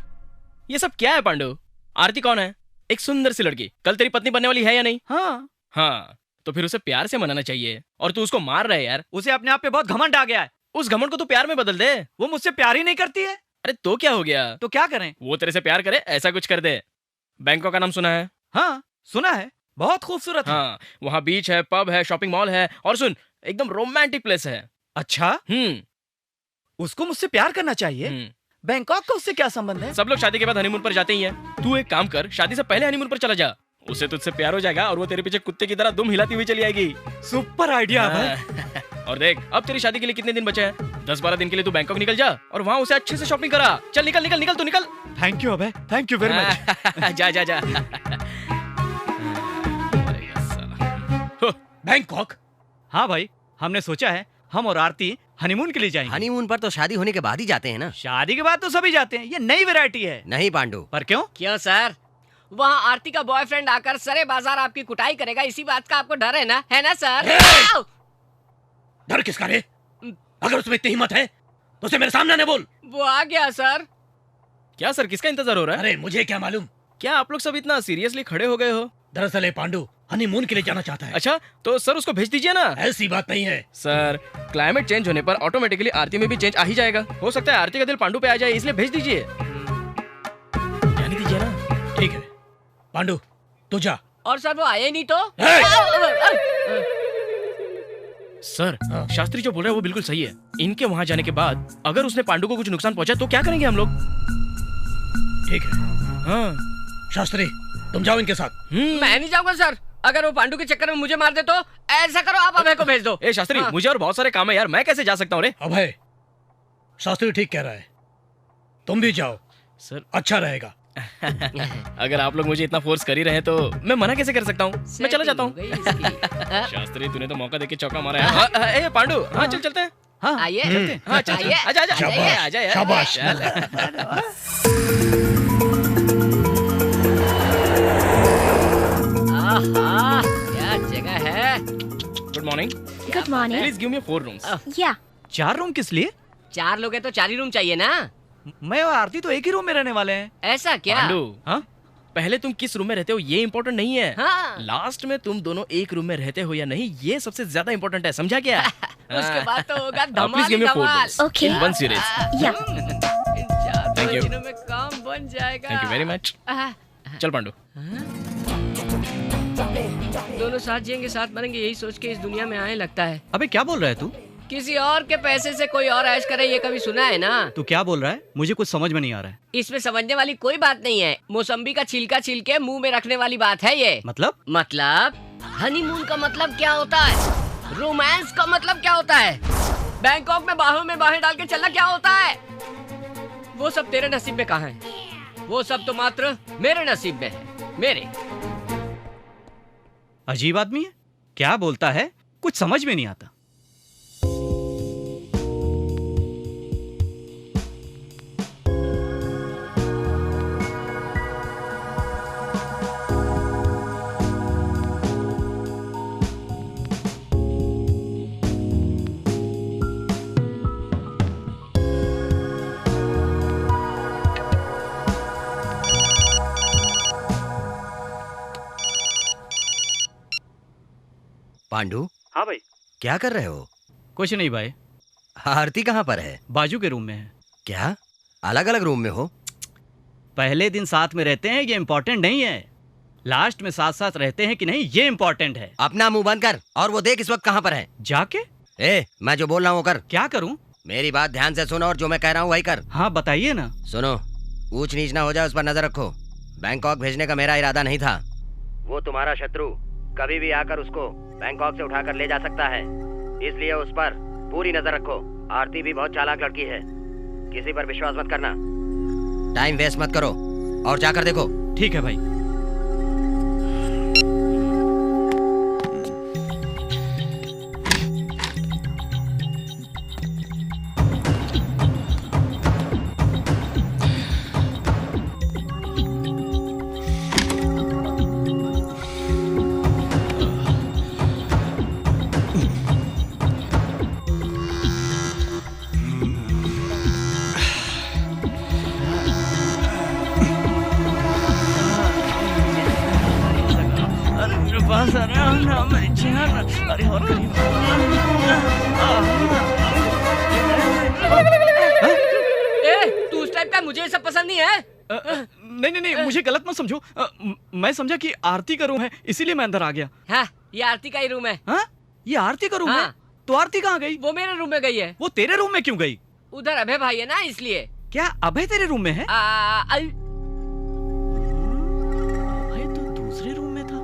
ये सब क्या है पांडु? आरती कौन है? एक सुंदर सी लड़की, कल तेरी पत्नी बनने वाली है या नहीं? हाँ, तो फिर उसे प्यार से मनाना चाहिए और तू उसको मार रहा है यार। उसे अपने आप पे बहुत घमंड आ गया है। उस घमंड को तू प्यार में बदल दे। वो मुझसे प्यार ही नहीं करती है। अरे तो क्या हो गया? तो क्या करें? वो तेरे से प्यार करे ऐसा कुछ कर दे। बैंकॉक का नाम सुना है? हाँ सुना है, बहुत खूबसूरत है। हाँ, वहाँ बीच है, पब है, शॉपिंग मॉल है और सुन एकदम रोमांटिक प्लेस है। अच्छा, उसको मुझसे प्यार करना चाहिए। बैंकॉक का उससे क्या संबंध है? सब लोग शादी के बाद हनीमून पर जाते ही हैं। तू एक काम कर, शादी से पहले हनीमून पर चला जा। उसे तुझसे प्यार हो जाएगा और वो तेरे पीछे कुत्ते की तरह दुम हिलाती हुई चली आएगी। सुपर आइडिया है। और देख, अब तेरी शादी के लिए कितने दिन बचे हैं? 10-12 दिन के लिए तू बैंकॉक निकल जा और वहाँ उसे अच्छे से शॉपिंग करा। चल निकल निकल निकल, तू निकल। थैंक यू अबे, थैंक यू वेरी मच। जा जा जा। बैंकॉक? हाँ भाई, हमने सोचा है हम और आरती हनीमून के लिए जाएंगे। हनीमून पर तो शादी होने के बाद ही जाते हैं ना। शादी के बाद तो सभी जाते हैं, ये नई वैरायटी है। नहीं पांडु। पर क्यों? क्यों सर? वहाँ आरती का बॉयफ्रेंड आकर सरे बाजार आपकी कुटाई करेगा, इसी बात का आपको डर है ना सर? डर किसका रे? अगर उसमें इतनी हिम्मत है तो उसे मेरे सामने आने बोल। वो आ गया सर। क्या सर, किसका इंतजार हो रहा है? अरे मुझे क्या मालूम। क्या आप लोग सब इतना सीरियसली खड़े हो गए हो? दरअसल ये पांडु हनीमून के लिए जाना चाहता है। अच्छा, तो सर उसको भेज दीजिए ना। ऐसी बात नहीं है सर, क्लाइमेट चेंज होने पर ऑटोमेटिकली आरती में भी चेंज आ ही जाएगा। हो सकता है आरती का दिल पांडु पे आ जाए, इसलिए भेज दीजिए। जाने दीजिए ना। ठीक है पांडु, तू जा। और सर वो आए नहीं तो? सर, शास्त्री जो बोल रहे हैं वो बिल्कुल सही है। इनके वहाँ जाने के बाद अगर उसने पांडु को कुछ नुकसान पहुंचा तो क्या करेंगे हम लोग? ठीक है। हाँ शास्त्री, तुम जाओ इनके साथ। मैं नहीं जाऊंगा सर। अगर वो पांडु के चक्कर में मुझे मार दे तो ऐसा करो, आप अभय को भेज दो। ए शास्त्री, मुझे और बहुत सारे काम है यार, मैं कैसे जा सकता हूँ रे? अभय, शास्त्री ठीक कह रहा है, तुम भी जाओ सर, अच्छा रहेगा। अगर आप लोग मुझे इतना फोर्स कर ही रहे हैं तो मैं मना कैसे कर सकता हूँ? मैं चला जाता हूँ। शास्त्री, तूने तो मौका देके चौका मारा है। ए पांडु, हाँ चल चलते हैं। हाँ आइए, हाँ चल, आजा आजा आजा यार। शाबाश। क्या जगह है। Good morning. Good morning. Please give me 4 rooms. या 4 रूम किस लिए? 4 लोग हैं तो 4 ही रूम चाहिए ना। मैं और आरती तो एक ही रूम में रहने वाले हैं। ऐसा क्या? पांडु, हाँ? पहले तुम किस रूम में रहते हो ये इम्पोर्टेंट नहीं है। हाँ। लास्ट में तुम दोनों एक रूम में रहते हो या नहीं, ये सबसे ज्यादा इम्पोर्टेंट है, समझा क्या? उसके बाद तो होगा Please Dhamaal give me 4 Dhamaal. rooms. Okay. In one series. या Thank you. दिनों में काम बन जाएगा। Thank you very much. चल पांडु। दोनों साथ जिएंगे साथ मरेंगे, यही सोच के इस दुनिया में आए लगता है। अबे क्या बोल रहा है तू? किसी और के पैसे से कोई और ऐश करे, ये कभी सुना है ना? तू क्या बोल रहा है? मुझे कुछ समझ में नहीं आ रहा है। इसमें समझने वाली कोई बात नहीं है। मौसम्बी का छिलका छिल के मुंह में रखने वाली बात है ये। मतलब हनीमून का मतलब क्या होता है? रोमांस का मतलब क्या होता है? बैंकॉक में बाहें डाल के चलना क्या होता है? वो सब तेरे नसीब में कहाँ है? वो सब तो मात्र मेरे नसीब में है। मेरे। अजीब आदमी है, क्या बोलता है कुछ समझ में नहीं आता। पांडु। हाँ भाई। क्या कर रहे हो? कुछ नहीं भाई। आरती कहाँ पर है? बाजू के रूम में है। क्या अलग अलग रूम में हो? पहले दिन साथ में रहते हैं ये इम्पोर्टेंट नहीं है, लास्ट में साथ साथ रहते हैं कि नहीं ये इम्पोर्टेंट है। अपना मुंह बंद कर और वो देख इस वक्त कहाँ पर है। जाके? ए, मैं जो बोल रहा हूँ वो कर। क्या करूँ? मेरी बात ध्यान से सुनो और जो मैं कह रहा हूँ वही कर। हाँ बताइए ना। सुनो, ऊंच नीच ना हो जाए उस पर नजर रखो। बैंकॉक भेजने का मेरा इरादा नहीं था। वो तुम्हारा शत्रु कभी भी आकर उसको बैंकॉक से उठाकर ले जा सकता है, इसलिए उस पर पूरी नजर रखो। आरती भी बहुत चालाक लड़की है, किसी पर विश्वास मत करना। टाइम वेस्ट मत करो और जाकर देखो। ठीक है भाई। तू उस टाइप का, मुझे ये सब पसंद नहीं है। नहीं, मुझे गलत मत समझो। मैं समझा कि आरती का रूम है, इसीलिए मैं अंदर आ गया। हाँ, ये आरती का ही रूम है। हाँ? ये आरती का रूम है? तो आरती कहाँ गई? वो मेरे रूम में गई है। वो तेरे रूम में क्यों गई? उधर अभय भाई है ना, इसलिए। क्या अभय तेरे रूम में है? अभय तो दूसरे रूम में था।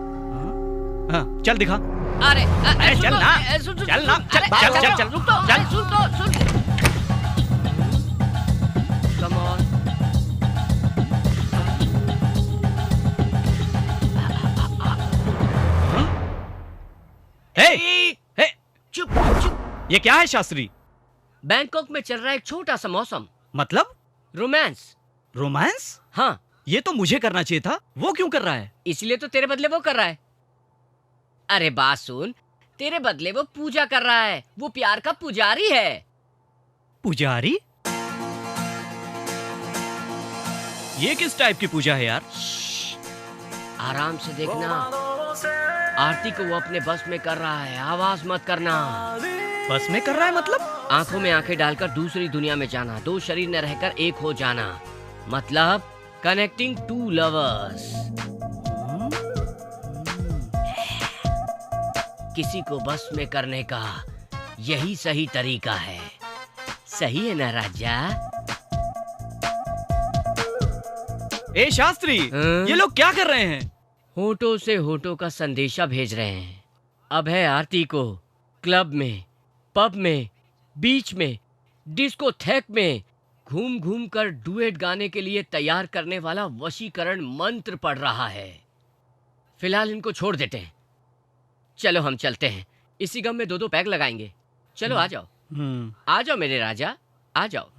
हाँ, चल दिखा। अरे चल ना, चल ना, चल। रुक तो, सुन। Come on. चुप। ये क्या है शास्त्री? बैंकॉक में चल रहा है एक छोटा सा मौसम। मतलब? रोमांस। रोमांस? हाँ। ये तो मुझे करना चाहिए था, वो क्यों कर रहा है? इसलिए तो तेरे बदले वो कर रहा है। अरे बात सुन, तेरे बदले वो पूजा कर रहा है। वो प्यार का पुजारी है। पुजारी? ये किस टाइप की पूजा है यार? आराम से देखना। आरती को वो अपने बस में कर रहा है, आवाज मत करना। बस में कर रहा है मतलब? आंखों में आंखें डालकर दूसरी दुनिया में जाना, दो शरीर में रहकर एक हो जाना, मतलब कनेक्टिंग टू लवर्स। किसी को बस में करने का यही सही तरीका है। सही है ना राजा? ए शास्त्री, ये लोग क्या कर रहे हैं? होठों से होठों का संदेशा भेज रहे हैं। अब है आरती को क्लब में, पब में, बीच में, डिस्कोथेक में घूम घूम कर डुएट गाने के लिए तैयार करने वाला वशीकरण मंत्र पढ़ रहा है। फिलहाल इनको छोड़ देते हैं। चलो हम चलते हैं, इसी गम में 2-2 पैग लगाएंगे। चलो आ जाओ, आ जाओ मेरे राजा, आ जाओ।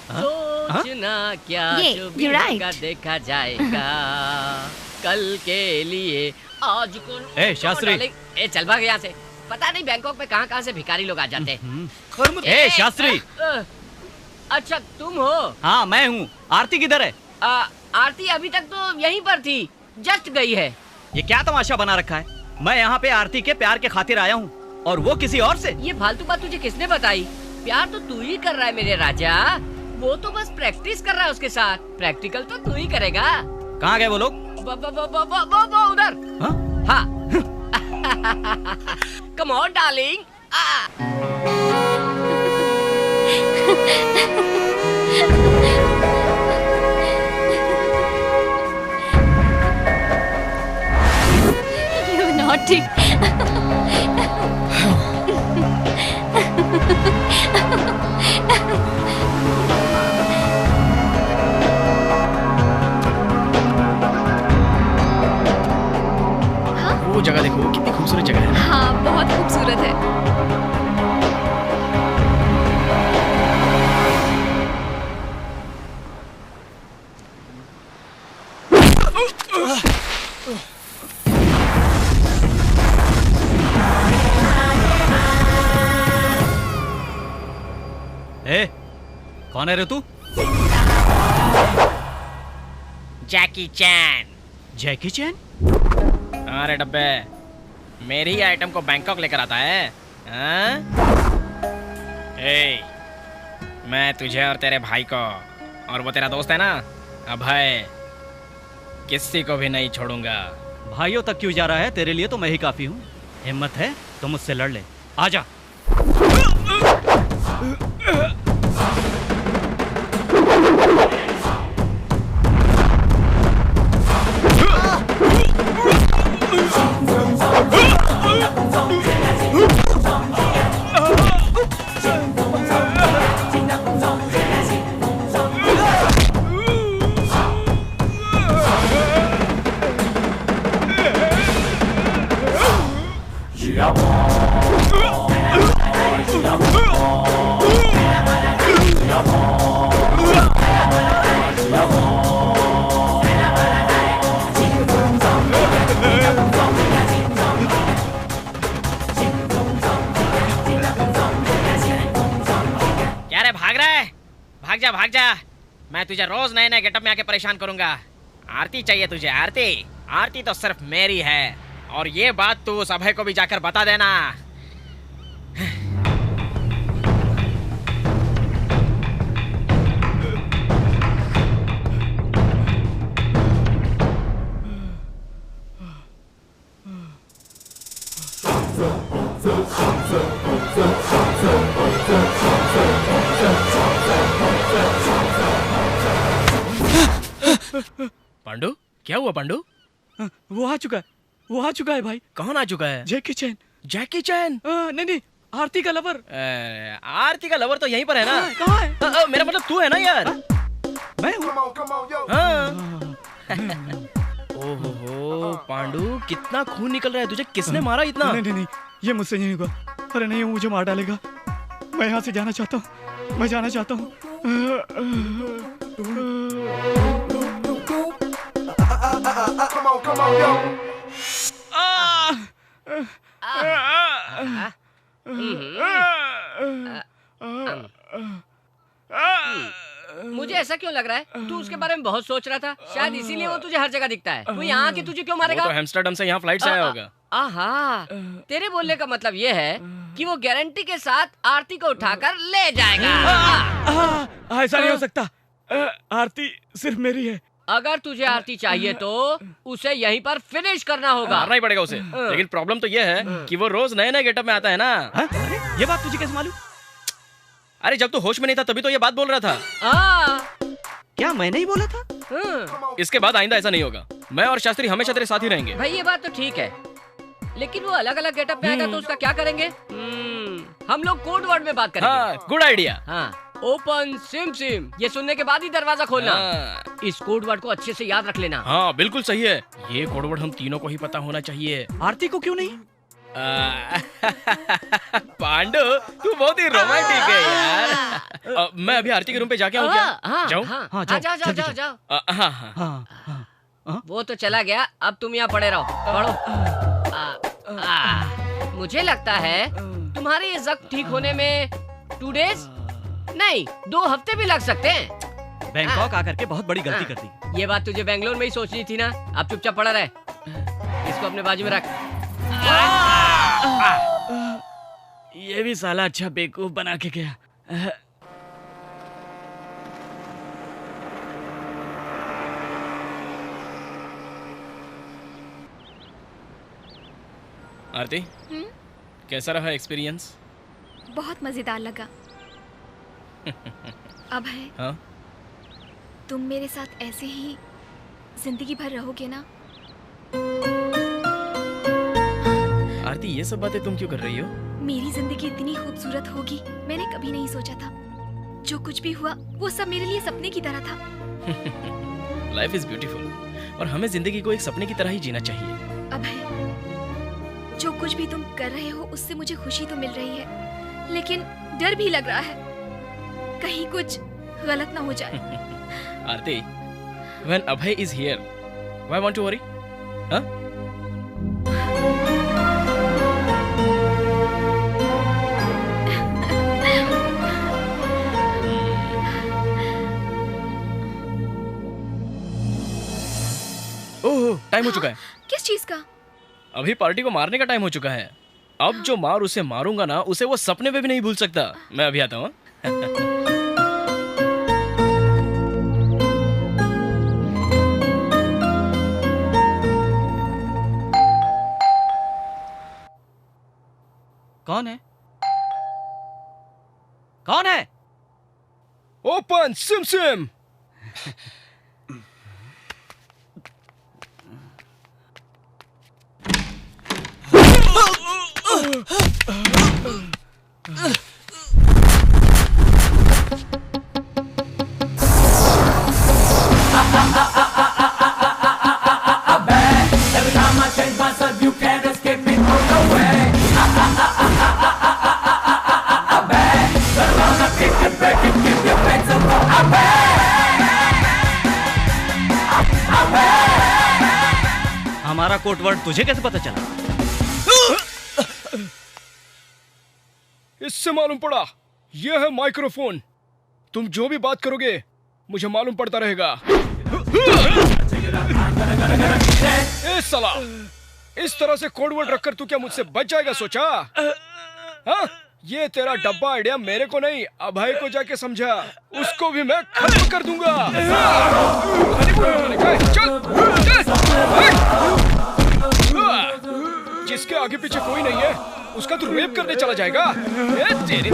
सोचना क्या जो बीतेगा देखा जाएगा, कल के लिए आज को। ए शास्त्री, ए चल भाग यहाँ से। पता नहीं बैंकॉक में कहाँ से भिखारी लोग आ जाते हैं। ए शास्त्री। अच्छा तुम हो? हाँ मैं हूँ। आरती किधर है? आरती अभी तक तो यहीं पर थी, जस्ट गई है। ये क्या तमाशा बना रखा है? मैं यहाँ पे आरती के प्यार के खातिर आया हूँ और वो किसी और से। ये फालतू बात तुझे किसने बताई? प्यार तो तू ही कर रहा है मेरे राजा, वो तो बस प्रैक्टिस कर रहा है उसके साथ। प्रैक्टिकल तो तू ही करेगा। कहाँ गए वो लोग? वो उधर। हाँ। Come on darling. You naughty. वो जगह देखो, कितनी खूबसूरत जगह है। हाँ, बहुत खूबसूरत है। ए, कौन है रे तू? जैकी चैन। जैकी चैन? अरे डब्बे, मेरी ही आइटम को बैंकॉक लेकर आता है। ए, मैं तुझे और तेरे भाई को और वो तेरा दोस्त है ना अभय, किसी को भी नहीं छोड़ूंगा। भाइयों तक क्यों जा रहा है? तेरे लिए तो मैं ही काफी हूँ। हिम्मत है तो मुझसे लड़ ले, आजा। क्या रे भाग रहा है? भाग जा भाग जा, मैं तुझे रोज नए नए गेटअप में आके परेशान करूंगा। आरती चाहिए तुझे, आरती। आरती तो सिर्फ मेरी है, और ये बात तू उस अभय को भी जाकर बता देना। पांडु, क्या हुआ पांडु? वो आ चुका है, वो आ चुका है भाई। कौन आ चुका है? जैकी चैन। जैकी चैन? नहीं नहीं, आरती का लवर। आरती का लवर तो यहीं पर है ना? कहाँ है? मेरा मतलब तू है ना यार? मैं हूँ। ओहो पांडु, कितना खून निकल रहा है तुझे, किसने मारा इतना? नहीं नहीं नहीं, ये मुझसे नहीं होगा। अरे नहीं, वो मुझे मार डालेगा। मैं यहाँ से जाना चाहता हूँ, मैं जाना चाहता हूँ। मुझे ऐसा क्यों लग रहा है तू उसके बारे में बहुत सोच रहा था, शायद इसीलिए वो तुझे हर जगह दिखता है। वो यहाँ आके तुझे क्यों मारेगा? वो तो एम्स्टर्डम से यहाँ फ्लाइट से आया होगा। आहा, तेरे बोलने का मतलब ये है कि वो गारंटी के साथ आरती को उठाकर ले जाएगा। ऐसा नहीं हो सकता, आरती सिर्फ मेरी है। अगर तुझे आरती चाहिए तो उसे यहीं पर फिनिश करना होगा। मारना ही पड़ेगा उसे। लेकिन प्रॉब्लम तो ये है कि वो रोज नए नए गेटअप में आता है ना। ये बात तुझे कैसे मालूम? अरे जब तू होश में नहीं था तभी तो ये बात बोल रहा था। क्या मैं नहीं बोला था? इसके बाद आइंदा ऐसा नहीं होगा। मैं और शास्त्री हमेशा तेरे साथ ही रहेंगे। भाई ये बात तो ठीक है, लेकिन वो अलग अलग गेटअप में आएगा तो उसका क्या करेंगे? हम लोग कोड वर्ड में बात करेंगे। हाँ, गुड आइडिया। हाँ, ओपन सिम सिम, ये सुनने के बाद ही दरवाजा खोलना। इस कोड वर्ड को अच्छे से याद रख लेना। हाँ बिल्कुल सही है, ये कोड वर्ड हम तीनों को ही पता होना चाहिए। आरती को क्यों नहीं? पांडु, तू बहुत ही रोमांटिक है यार। मैं अभी आरती के रूम पे जाके आऊँ क्या? जाऊँ? हाँ, जाओ जाओ। वो तो चला गया, अब तुम यहाँ पड़े रहो, पढ़ो। मुझे लगता है तुम्हारे ये जख्म ठीक होने में 2 डेज नहीं 2 हफ्ते भी लग सकते हैं। बैंकॉक आकर के बहुत बड़ी गलती कर दी। ये बात तुझे बेंगलोर में ही सोचनी थी ना। अब चुपचाप पड़ा रहे, इसको अपने बाजू में रख। ये भी साला अच्छा बेवकूफ बना के गया। आरती, कैसा रहा एक्सपीरियंस? बहुत मजेदार लगा। अभय, हाँ? तुम मेरे साथ ऐसे ही जिंदगी भर रहोगे ना? आरती, ये सब बातें तुम क्यों कर रही हो? मेरी जिंदगी इतनी खूबसूरत होगी मैंने कभी नहीं सोचा था। जो कुछ भी हुआ वो सब मेरे लिए सपने की तरह था। लाइफ इज ब्यूटीफुल और हमें जिंदगी को एक सपने की तरह ही जीना चाहिए। अभय, जो कुछ भी तुम कर रहे हो उससे मुझे खुशी तो मिल रही है, लेकिन डर भी लग रहा है कहीं कुछ गलत ना हो जाए। आरती, when Abhay is here, why want to worry? Huh? Oh, time हो चुका है। किस चीज का? अभी पार्टी को मारने का टाइम हो चुका है। अब जो मार उसे मारूंगा ना, उसे वो सपने में भी नहीं भूल सकता। मैं अभी आता हूँ। कौन है? कौन है? Open SIM SIM. Every time I change myself, you can't escape me from the way. Better run up, kick it, break it, give your legs up. हमारा कोड वर्ड तुझे कैसे पता चला? इससे मालूम पड़ा, यह है माइक्रोफोन। तुम जो भी बात करोगे मुझे मालूम पड़ता रहेगा। ए साला, इस तरह से कोड वर्ड रखकर तू क्या मुझसे बच जाएगा सोचा? हाँ? ये तेरा डब्बा आइडिया मेरे को नहीं, अभय को जाके समझा, उसको भी मैं खत्म कर दूंगा। जिसके आगे पीछे कोई नहीं है उसका तू रेप करने चला जाएगा? तेरी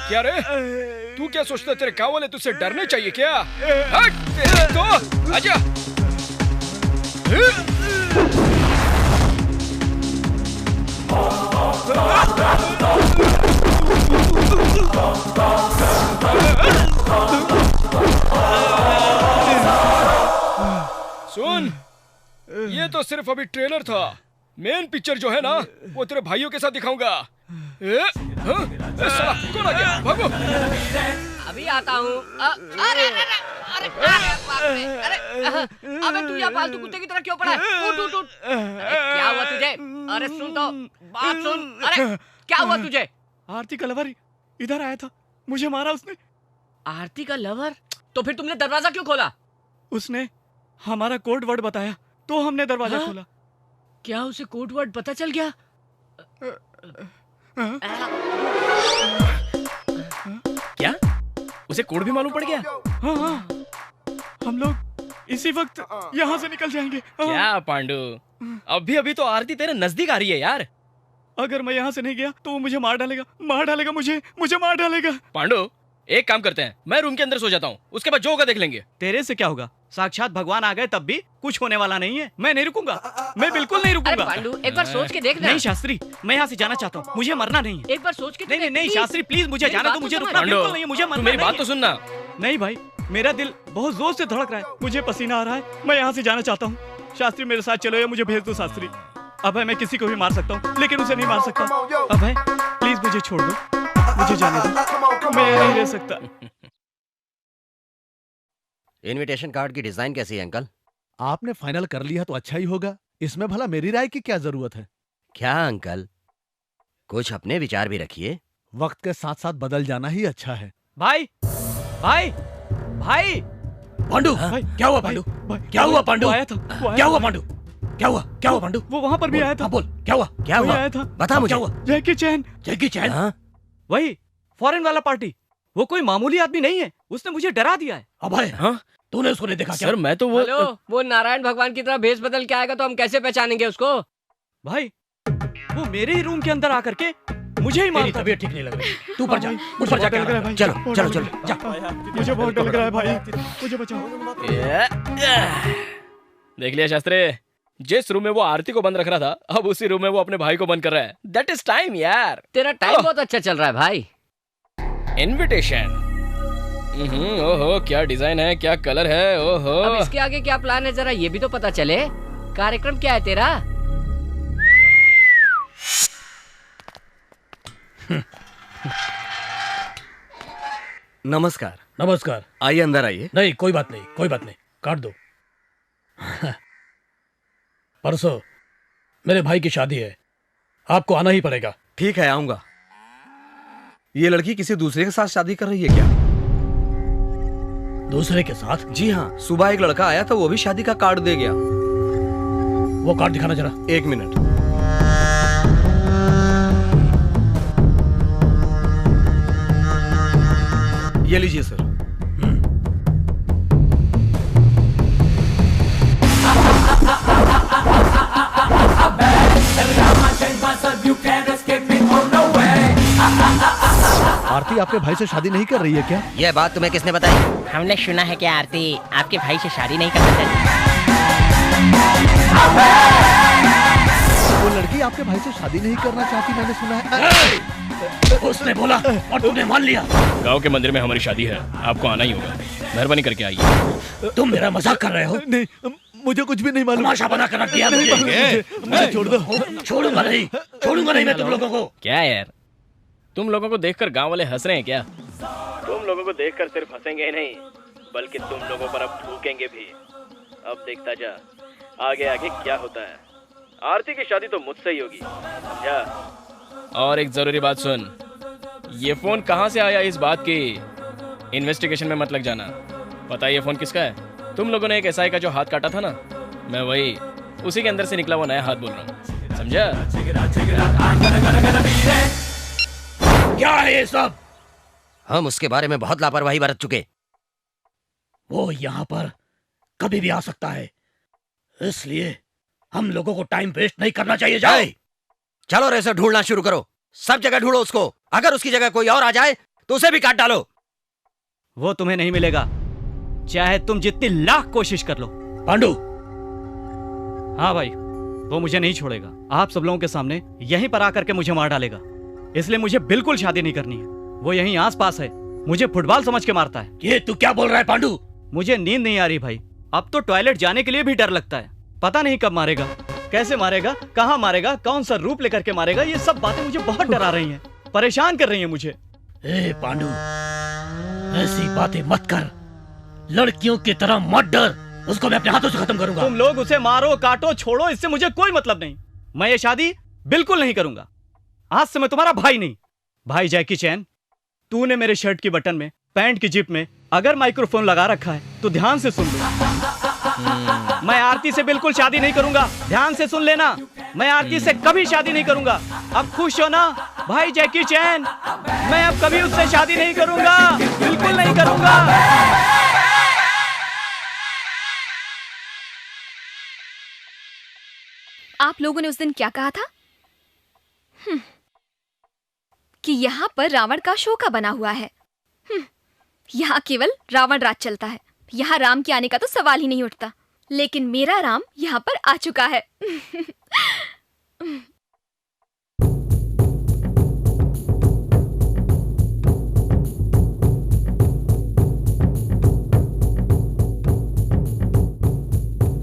क्या रे, तू क्या सोचता है तेरे गाँव वाले तुझसे डरने चाहिए क्या? तो आजा। सुन, ये तो सिर्फ अभी ट्रेलर था। मेन पिक्चर जो है ना, वो तेरे भाइयों के साथ दिखाऊंगा। साला कौन आ गया? भागो। अभी आता हूँ। अरे अबे तू यहाँ फालतू कुत्ते की तरह क्यों पड़ा है? उठ उठ उठ। क्या हुआ तुझे? अरे सुन तो, बात सुन। अरे क्या हुआ तुझे? आरती का लवर इधर आया था, मुझे मारा उसने। आरती का लवर? तो फिर तुमने दरवाजा क्यों खोला? उसने हमारा कोड वर्ड बताया तो हमने दरवाजा खोला। क्या उसे कोड वर्ड पता चल गया? क्या उसे कोड भी मालूम पड़ गया? हाँ, हम लोग इसी वक्त यहाँ से निकल जाएंगे। क्या पांडु, अभी अभी तो आरती तेरे नजदीक आ रही है यार। अगर मैं यहाँ से नहीं गया तो वो मुझे मार डालेगा, मुझे मार डालेगा। पांडु, एक काम करते हैं, मैं रूम के अंदर सो जाता हूँ, उसके बाद जो होगा देख लेंगे। तेरे से क्या होगा? साक्षात भगवान आ गए तब भी कुछ होने वाला नहीं है। मैं नहीं रुकूंगा, मैं बिल्कुल नहीं रुकूंगा। पांडु, एक बार सोच के देखना। नहीं शास्त्री, मैं यहाँ से जाना चाहता हूँ, मुझे मरना नहीं है। एक बार सोच के नहीं शास्त्री प्लीज मुझे जाना दो, मुझे रुकना बिल्कुल नहीं है, मुझे मरना। मेरी बात तो सुनना। नहीं भाई, मेरा दिल बहुत जोर से धड़क रहा है, मुझे पसीना आ रहा है, मैं यहाँ से जाना चाहता हूँ। शास्त्री मेरे साथ चलो या मुझे भेज दो शास्त्री। अभय मैं किसी को भी मार सकता हूँ लेकिन उसे नहीं मार सकता। अभय प्लीज मुझे छोड़ दो, मुझे जाने दो, मैं नहीं रह सकता। इनविटेशन कार्ड की डिजाइन कैसी है अंकल? आपने फाइनल कर लिया तो अच्छा ही होगा, इसमें भला मेरी राय की क्या जरूरत है? क्या अंकल, कुछ अपने विचार भी रखिए। वक्त के साथ साथ बदल जाना ही अच्छा है। भाई भाई भाई पांडु, क्या हुआ पांडु? क्या हुआ पांडु? क्या हुआ पांडु? क्या हुआ पांडु? वो वहाँ पर भी आया था। बोल क्या हुआ? आया था, बता मुझे। जैकी चैन। वही फॉरेन वाला पार्टी। वो कोई मामूली आदमी नहीं है, उसने मुझे डरा दिया है। अभय, तूने उसको नहीं देखा क्या? सर मैं तो वो नारायण भगवान की तरह भेष बदल के आएगा तो हम कैसे पहचानेंगे उसको? भाई वो मेरे ही रूम के अंदर आकर के मुझे ही मारता। तबीयत ठीक नहीं लग रही, तू ऊपर जा, ऊपर जा। चलो चलो चलो जा। मुझे बहुत डर लग रहा है भाई, मुझे बचाओ। देख लिया शास्त्री, जिस रूम में वो आरती को बंद रख रहा था, अब उसी रूम में वो अपने भाई को बंद कर रहा है। दैट इज टाइम यार। तेरा टाइम बहुत अच्छा चल रहा है भाई। इनविटेशन, ओहो क्या डिजाइन है, क्या कलर है, ओहो। अब इसके आगे क्या प्लान है जरा ये भी तो पता चले। कार्यक्रम क्या है तेरा? नमस्कार। नमस्कार, आइए अंदर आइए। नहीं कोई बात नहीं, काट दो। परसों मेरे भाई की शादी है, आपको आना ही पड़ेगा। ठीक है आऊंगा। ये लड़की किसी दूसरे के साथ शादी कर रही है क्या? दूसरे के साथ? जी हाँ, सुबह एक लड़का आया था, वो भी शादी का कार्ड दे गया। वो कार्ड दिखाना जरा। 1 मिनट। ये लीजिए सर। आपके भाई से शादी नहीं कर रही है क्या? यह बात तुम्हें किसने बताई? हमने सुना है कि आरती आपके भाई से शादी नहीं करना चाहती। वो लड़की आपके भाई से शादी नहीं करना चाहती, मैंने सुना है। उसने बोला और तुमने मान लिया। गांव के मंदिर में हमारी शादी है, आपको आना ही होगा। मेहरबानी करके आइए। तुम मेरा मजाक कर रहे हो? नहीं, मुझे कुछ भी नहीं मालूम। तमाशा बना कर रख दिया मुझे छोड़ दो। छोड़ूंगा नहीं मैं तुम लोगों को। क्या यार, तुम लोगों को देखकर गांव वाले हंस रहे हैं क्या? तुम लोगों को देखकर सिर्फ हंसेंगे ही नहीं, बल्कि तुम लोगों पर अब थूकेंगे भी। अब देखता जा आगे आगे क्या होता है। आरती की शादी तो मुझसे ही होगी, समझा? और एक जरूरी बात सुन, ये फोन कहाँ से आया इस बात की इन्वेस्टिगेशन में मत लग जाना। पता है ये फोन किसका है? तुम लोगों ने एक एसआई का जो हाथ काटा था ना, मैं वही, उसी के अंदर से निकला वो नया हाथ बोल रहा हूँ, समझा? क्या है ये सब? हम उसके बारे में बहुत लापरवाही बरत चुके। वो यहाँ पर कभी भी आ सकता है, इसलिए हम लोगों को टाइम वेस्ट नहीं करना चाहिए। जाओ चलो रेसर ढूंढना शुरू करो, सब जगह ढूंढो उसको। अगर उसकी जगह कोई और आ जाए तो उसे भी काट डालो। वो तुम्हें नहीं मिलेगा, चाहे तुम जितनी लाख कोशिश कर लो। पांडु। हाँ भाई, वो मुझे नहीं छोड़ेगा। आप सब लोगों के सामने यहीं पर आकर के मुझे मार डालेगा, इसलिए मुझे बिल्कुल शादी नहीं करनी है। वो यहीं आसपास है, मुझे फुटबॉल समझ के मारता है। ये तू क्या बोल रहा है पांडु? मुझे नींद नहीं आ रही भाई, अब तो टॉयलेट जाने के लिए भी डर लगता है। पता नहीं कब मारेगा, कैसे मारेगा, कहाँ मारेगा, कौन सा रूप लेकर के मारेगा। ये सब बातें मुझे बहुत डरा रही हैं, परेशान कर रही हैं मुझे। ए पांडु, ऐसी बातें मत कर, लड़कियों की तरह मत डर। उसको मैं अपने हाथों से खत्म करूंगा। तुम लोग उसे मारो, काटो, छोड़ो, इससे मुझे कोई मतलब नहीं। मैं ये शादी बिल्कुल नहीं करूंगा। आज से मैं तुम्हारा भाई नहीं। भाई जैकी चैन, तूने मेरे शर्ट की बटन में, पैंट की जिप में अगर माइक्रोफोन लगा रखा है तो ध्यान से सुन लो। मैं आरती से बिल्कुल शादी नहीं करूंगा, ध्यान से सुन लेना। मैं आरती से कभी शादी नहीं करूंगा। अब खुश हो ना भाई जैकी चैन? मैं अब कभी उससे शादी नहीं करूंगा, बिल्कुल नहीं करूंगा। आप लोगों ने उस दिन क्या कहा था? कि यहाँ पर रावण का शो का बना हुआ है। यहाँ केवल रावण राज चलता है, यहाँ राम के आने का तो सवाल ही नहीं उठता। लेकिन मेरा राम यहाँ पर आ चुका है।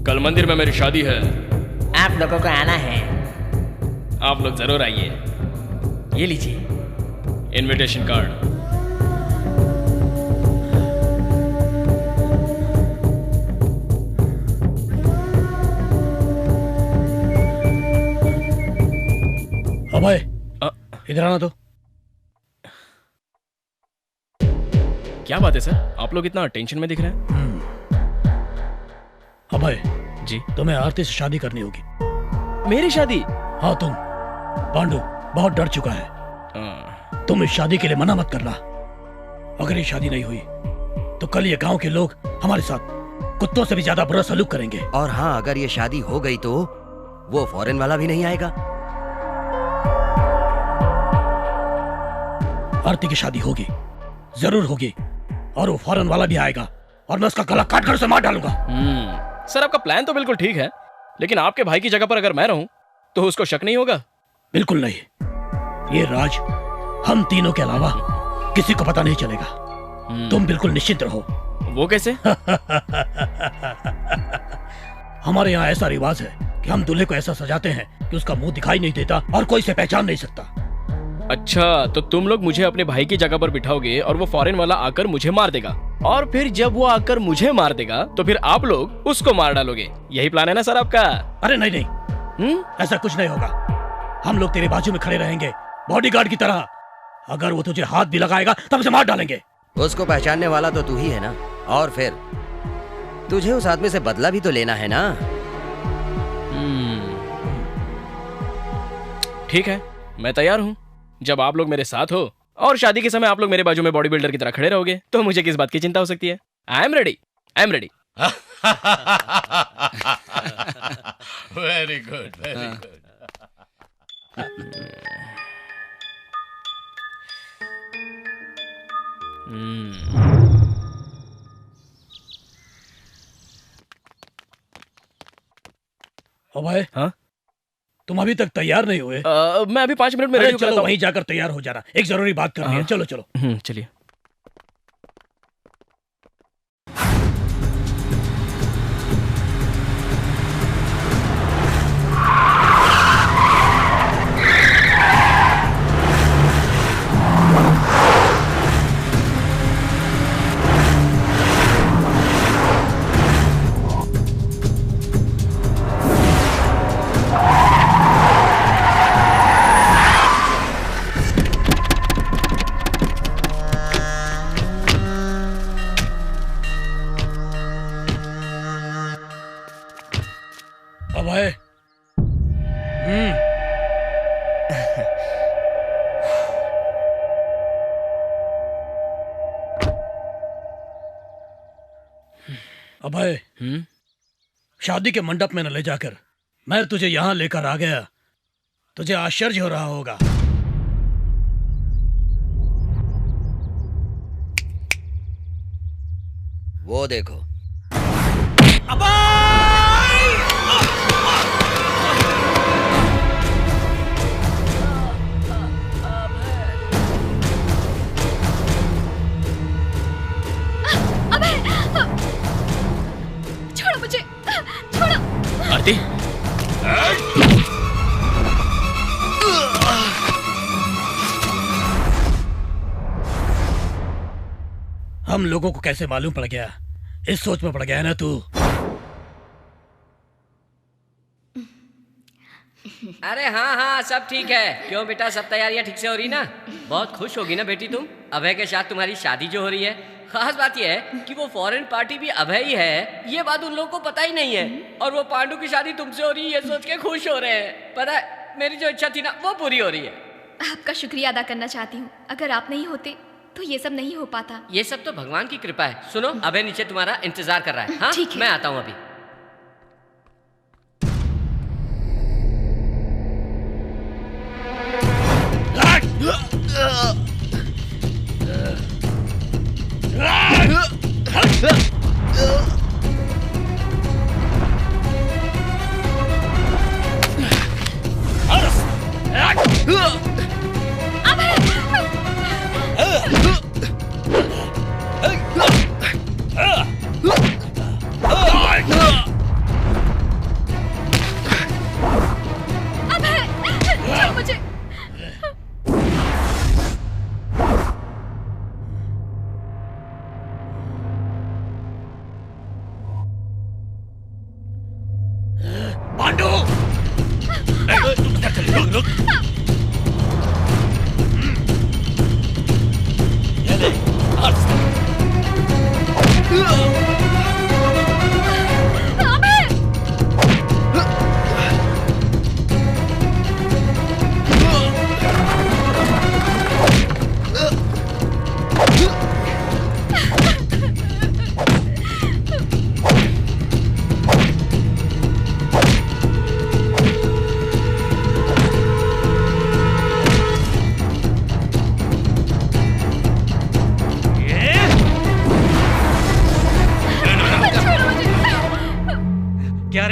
कल मंदिर में मेरी शादी है, आप लोगों को आना है। आप लोग जरूर आइए। ये लीजिए इनविटेशन कार्ड। अभय, इधर आना तो। क्या बात है सर, आप लोग इतना टेंशन में दिख रहे हैं? अभय जी, तुम्हें आरती से शादी करनी होगी। मेरी शादी? हाँ तुम। पांडु बहुत डर चुका है, तुम इस शादी के लिए मना मत करना। अगर ये शादी नहीं हुई तो कल ये गांव के लोग हमारे साथ कुत्तों से भी ज्यादा बुरा सलूक करेंगे। और हाँ, अगर ये शादी हो गई तो वो फॉरेन वाला भी नहीं आएगा। आरती की शादी होगी, जरूर होगी, और वो फॉरेन वाला भी आएगा और मैं उसका गला काट कर उसे मार डालूंगा। सर आपका प्लान तो बिल्कुल ठीक है, लेकिन आपके भाई की जगह पर अगर मैं रहूं तो उसको शक नहीं होगा? बिल्कुल नहीं। ये राज हम तीनों के अलावा किसी को पता नहीं चलेगा। तुम बिल्कुल निश्चिंत रहो। वो कैसे? हमारे यहाँ ऐसा रिवाज है कि हम दूल्हे को ऐसा सजाते हैं कि उसका मुंह दिखाई नहीं देता और कोई इसे पहचान नहीं सकता। अच्छा, तो तुम लोग मुझे अपने भाई की जगह पर बिठाओगे और वो फॉरेन वाला आकर मुझे मार देगा, और फिर जब वो आकर मुझे मार देगा तो फिर आप लोग उसको मार डालोगे। यही प्लान है ना सर आपका? अरे नहीं नहीं, ऐसा कुछ नहीं होगा। हम लोग तेरे बाजू में खड़े रहेंगे बॉडीगार्ड की तरह। अगर वो तुझे हाथ भी लगाएगा तब उसे मार डालेंगे। उसको पहचानने वाला तो तू ही है ना, और फिर तुझे उस आदमी से बदला भी तो लेना है ना। ठीक है, मैं तैयार हूँ। जब आप लोग मेरे साथ हो और शादी के समय आप लोग मेरे बाजू में बॉडी बिल्डर की तरह खड़े रहोगे तो मुझे किस बात की चिंता हो सकती है? I am ready, I am ready. Very good, very good. Abhay, हाँ? तुम अभी तक तैयार नहीं हुए? मैं अभी 5 मिनट में रेडी हो चलो वहीं जाकर तैयार हो जाना, एक जरूरी बात करनी है। चलो चलो। चलिए। अभय, अभय, शादी के मंडप में न ले जाकर मैं तुझे यहां लेकर आ गया, तुझे आश्चर्य हो रहा होगा। वो देखो। छोड़ो मुझे, छोड़ो। आरती, हम लोगों को कैसे मालूम पड़ गया? इस सोच में पड़ गया ना तू। अरे हाँ हाँ सब ठीक है। क्यों बेटा, सब तैयारियां ठीक से हो रही ना? बहुत खुश होगी ना बेटी तुम, अभय के साथ तुम्हारी शादी जो हो रही है। खास बात यह है कि वो फॉरेन पार्टी भी अभय ही है, ये बात उन लोगों को पता ही नहीं है। और वो पांडु की शादी तुमसे हो रही है ये सोच के खुश हो रहे हैं। पता है, मेरी जो इच्छा थी ना वो पूरी हो रही है। आपका शुक्रिया अदा करना चाहती हूँ। अगर आप नहीं होते तो ये सब नहीं हो पाता। ये सब तो भगवान की कृपा है। सुनो, अभय नीचे तुम्हारा इंतजार कर रहा है। हाँ ठीक है। मैं आता हूँ अभी।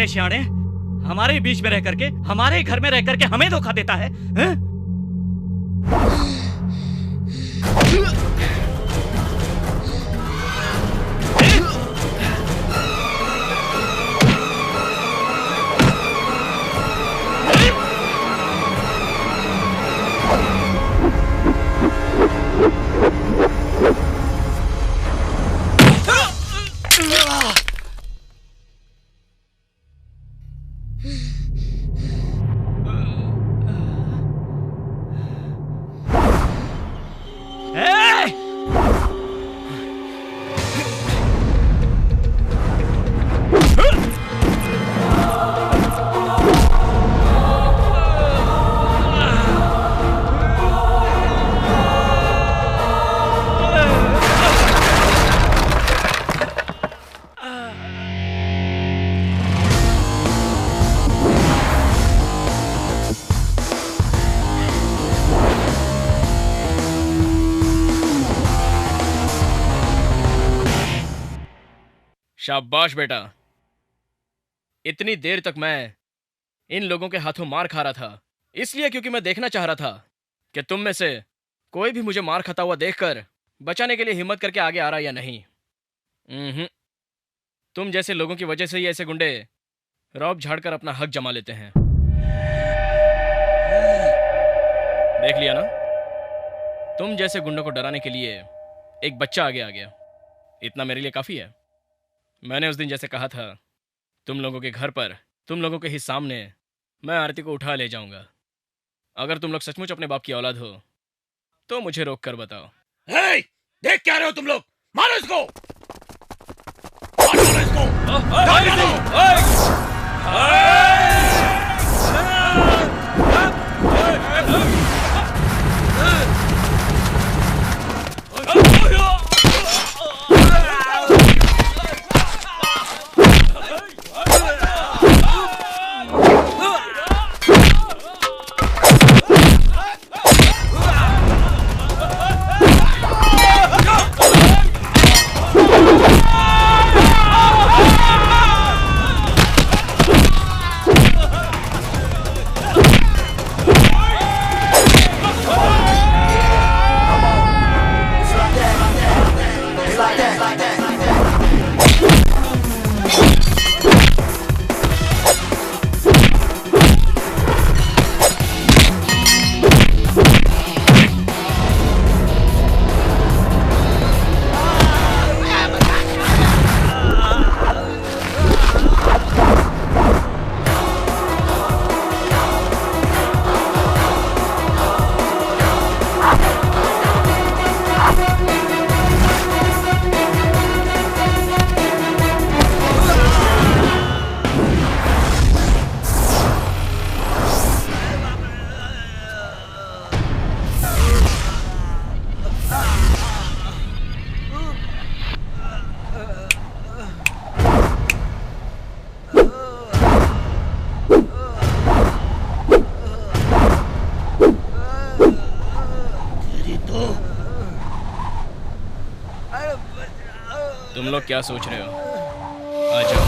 श्याणे, हमारे बीच में रह करके, हमारे घर में रह करके हमें धोखा देता है, हैं? शाबाश बेटा। इतनी देर तक मैं इन लोगों के हाथों मार खा रहा था, इसलिए क्योंकि मैं देखना चाह रहा था कि तुम में से कोई भी मुझे मार खाता हुआ देखकर बचाने के लिए हिम्मत करके आगे आ रहा या नहीं। तुम जैसे लोगों की वजह से ही ऐसे गुंडे रौब झाड़कर अपना हक जमा लेते हैं। देख लिया ना, तुम जैसे गुंडों को डराने के लिए एक बच्चा आगे आ गया। इतना मेरे लिए काफी है। मैंने उस दिन जैसे कहा था, तुम लोगों के घर पर, तुम लोगों के ही सामने मैं आरती को उठा ले जाऊंगा। अगर तुम लोग सचमुच अपने बाप की औलाद हो तो मुझे रोक कर बताओ। हे, देख क्या रहे हो तुम लोग? मारो इसको, मारो इसको। तुम लोग क्या सोच रहे हो? आ जाओ।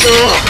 ओह!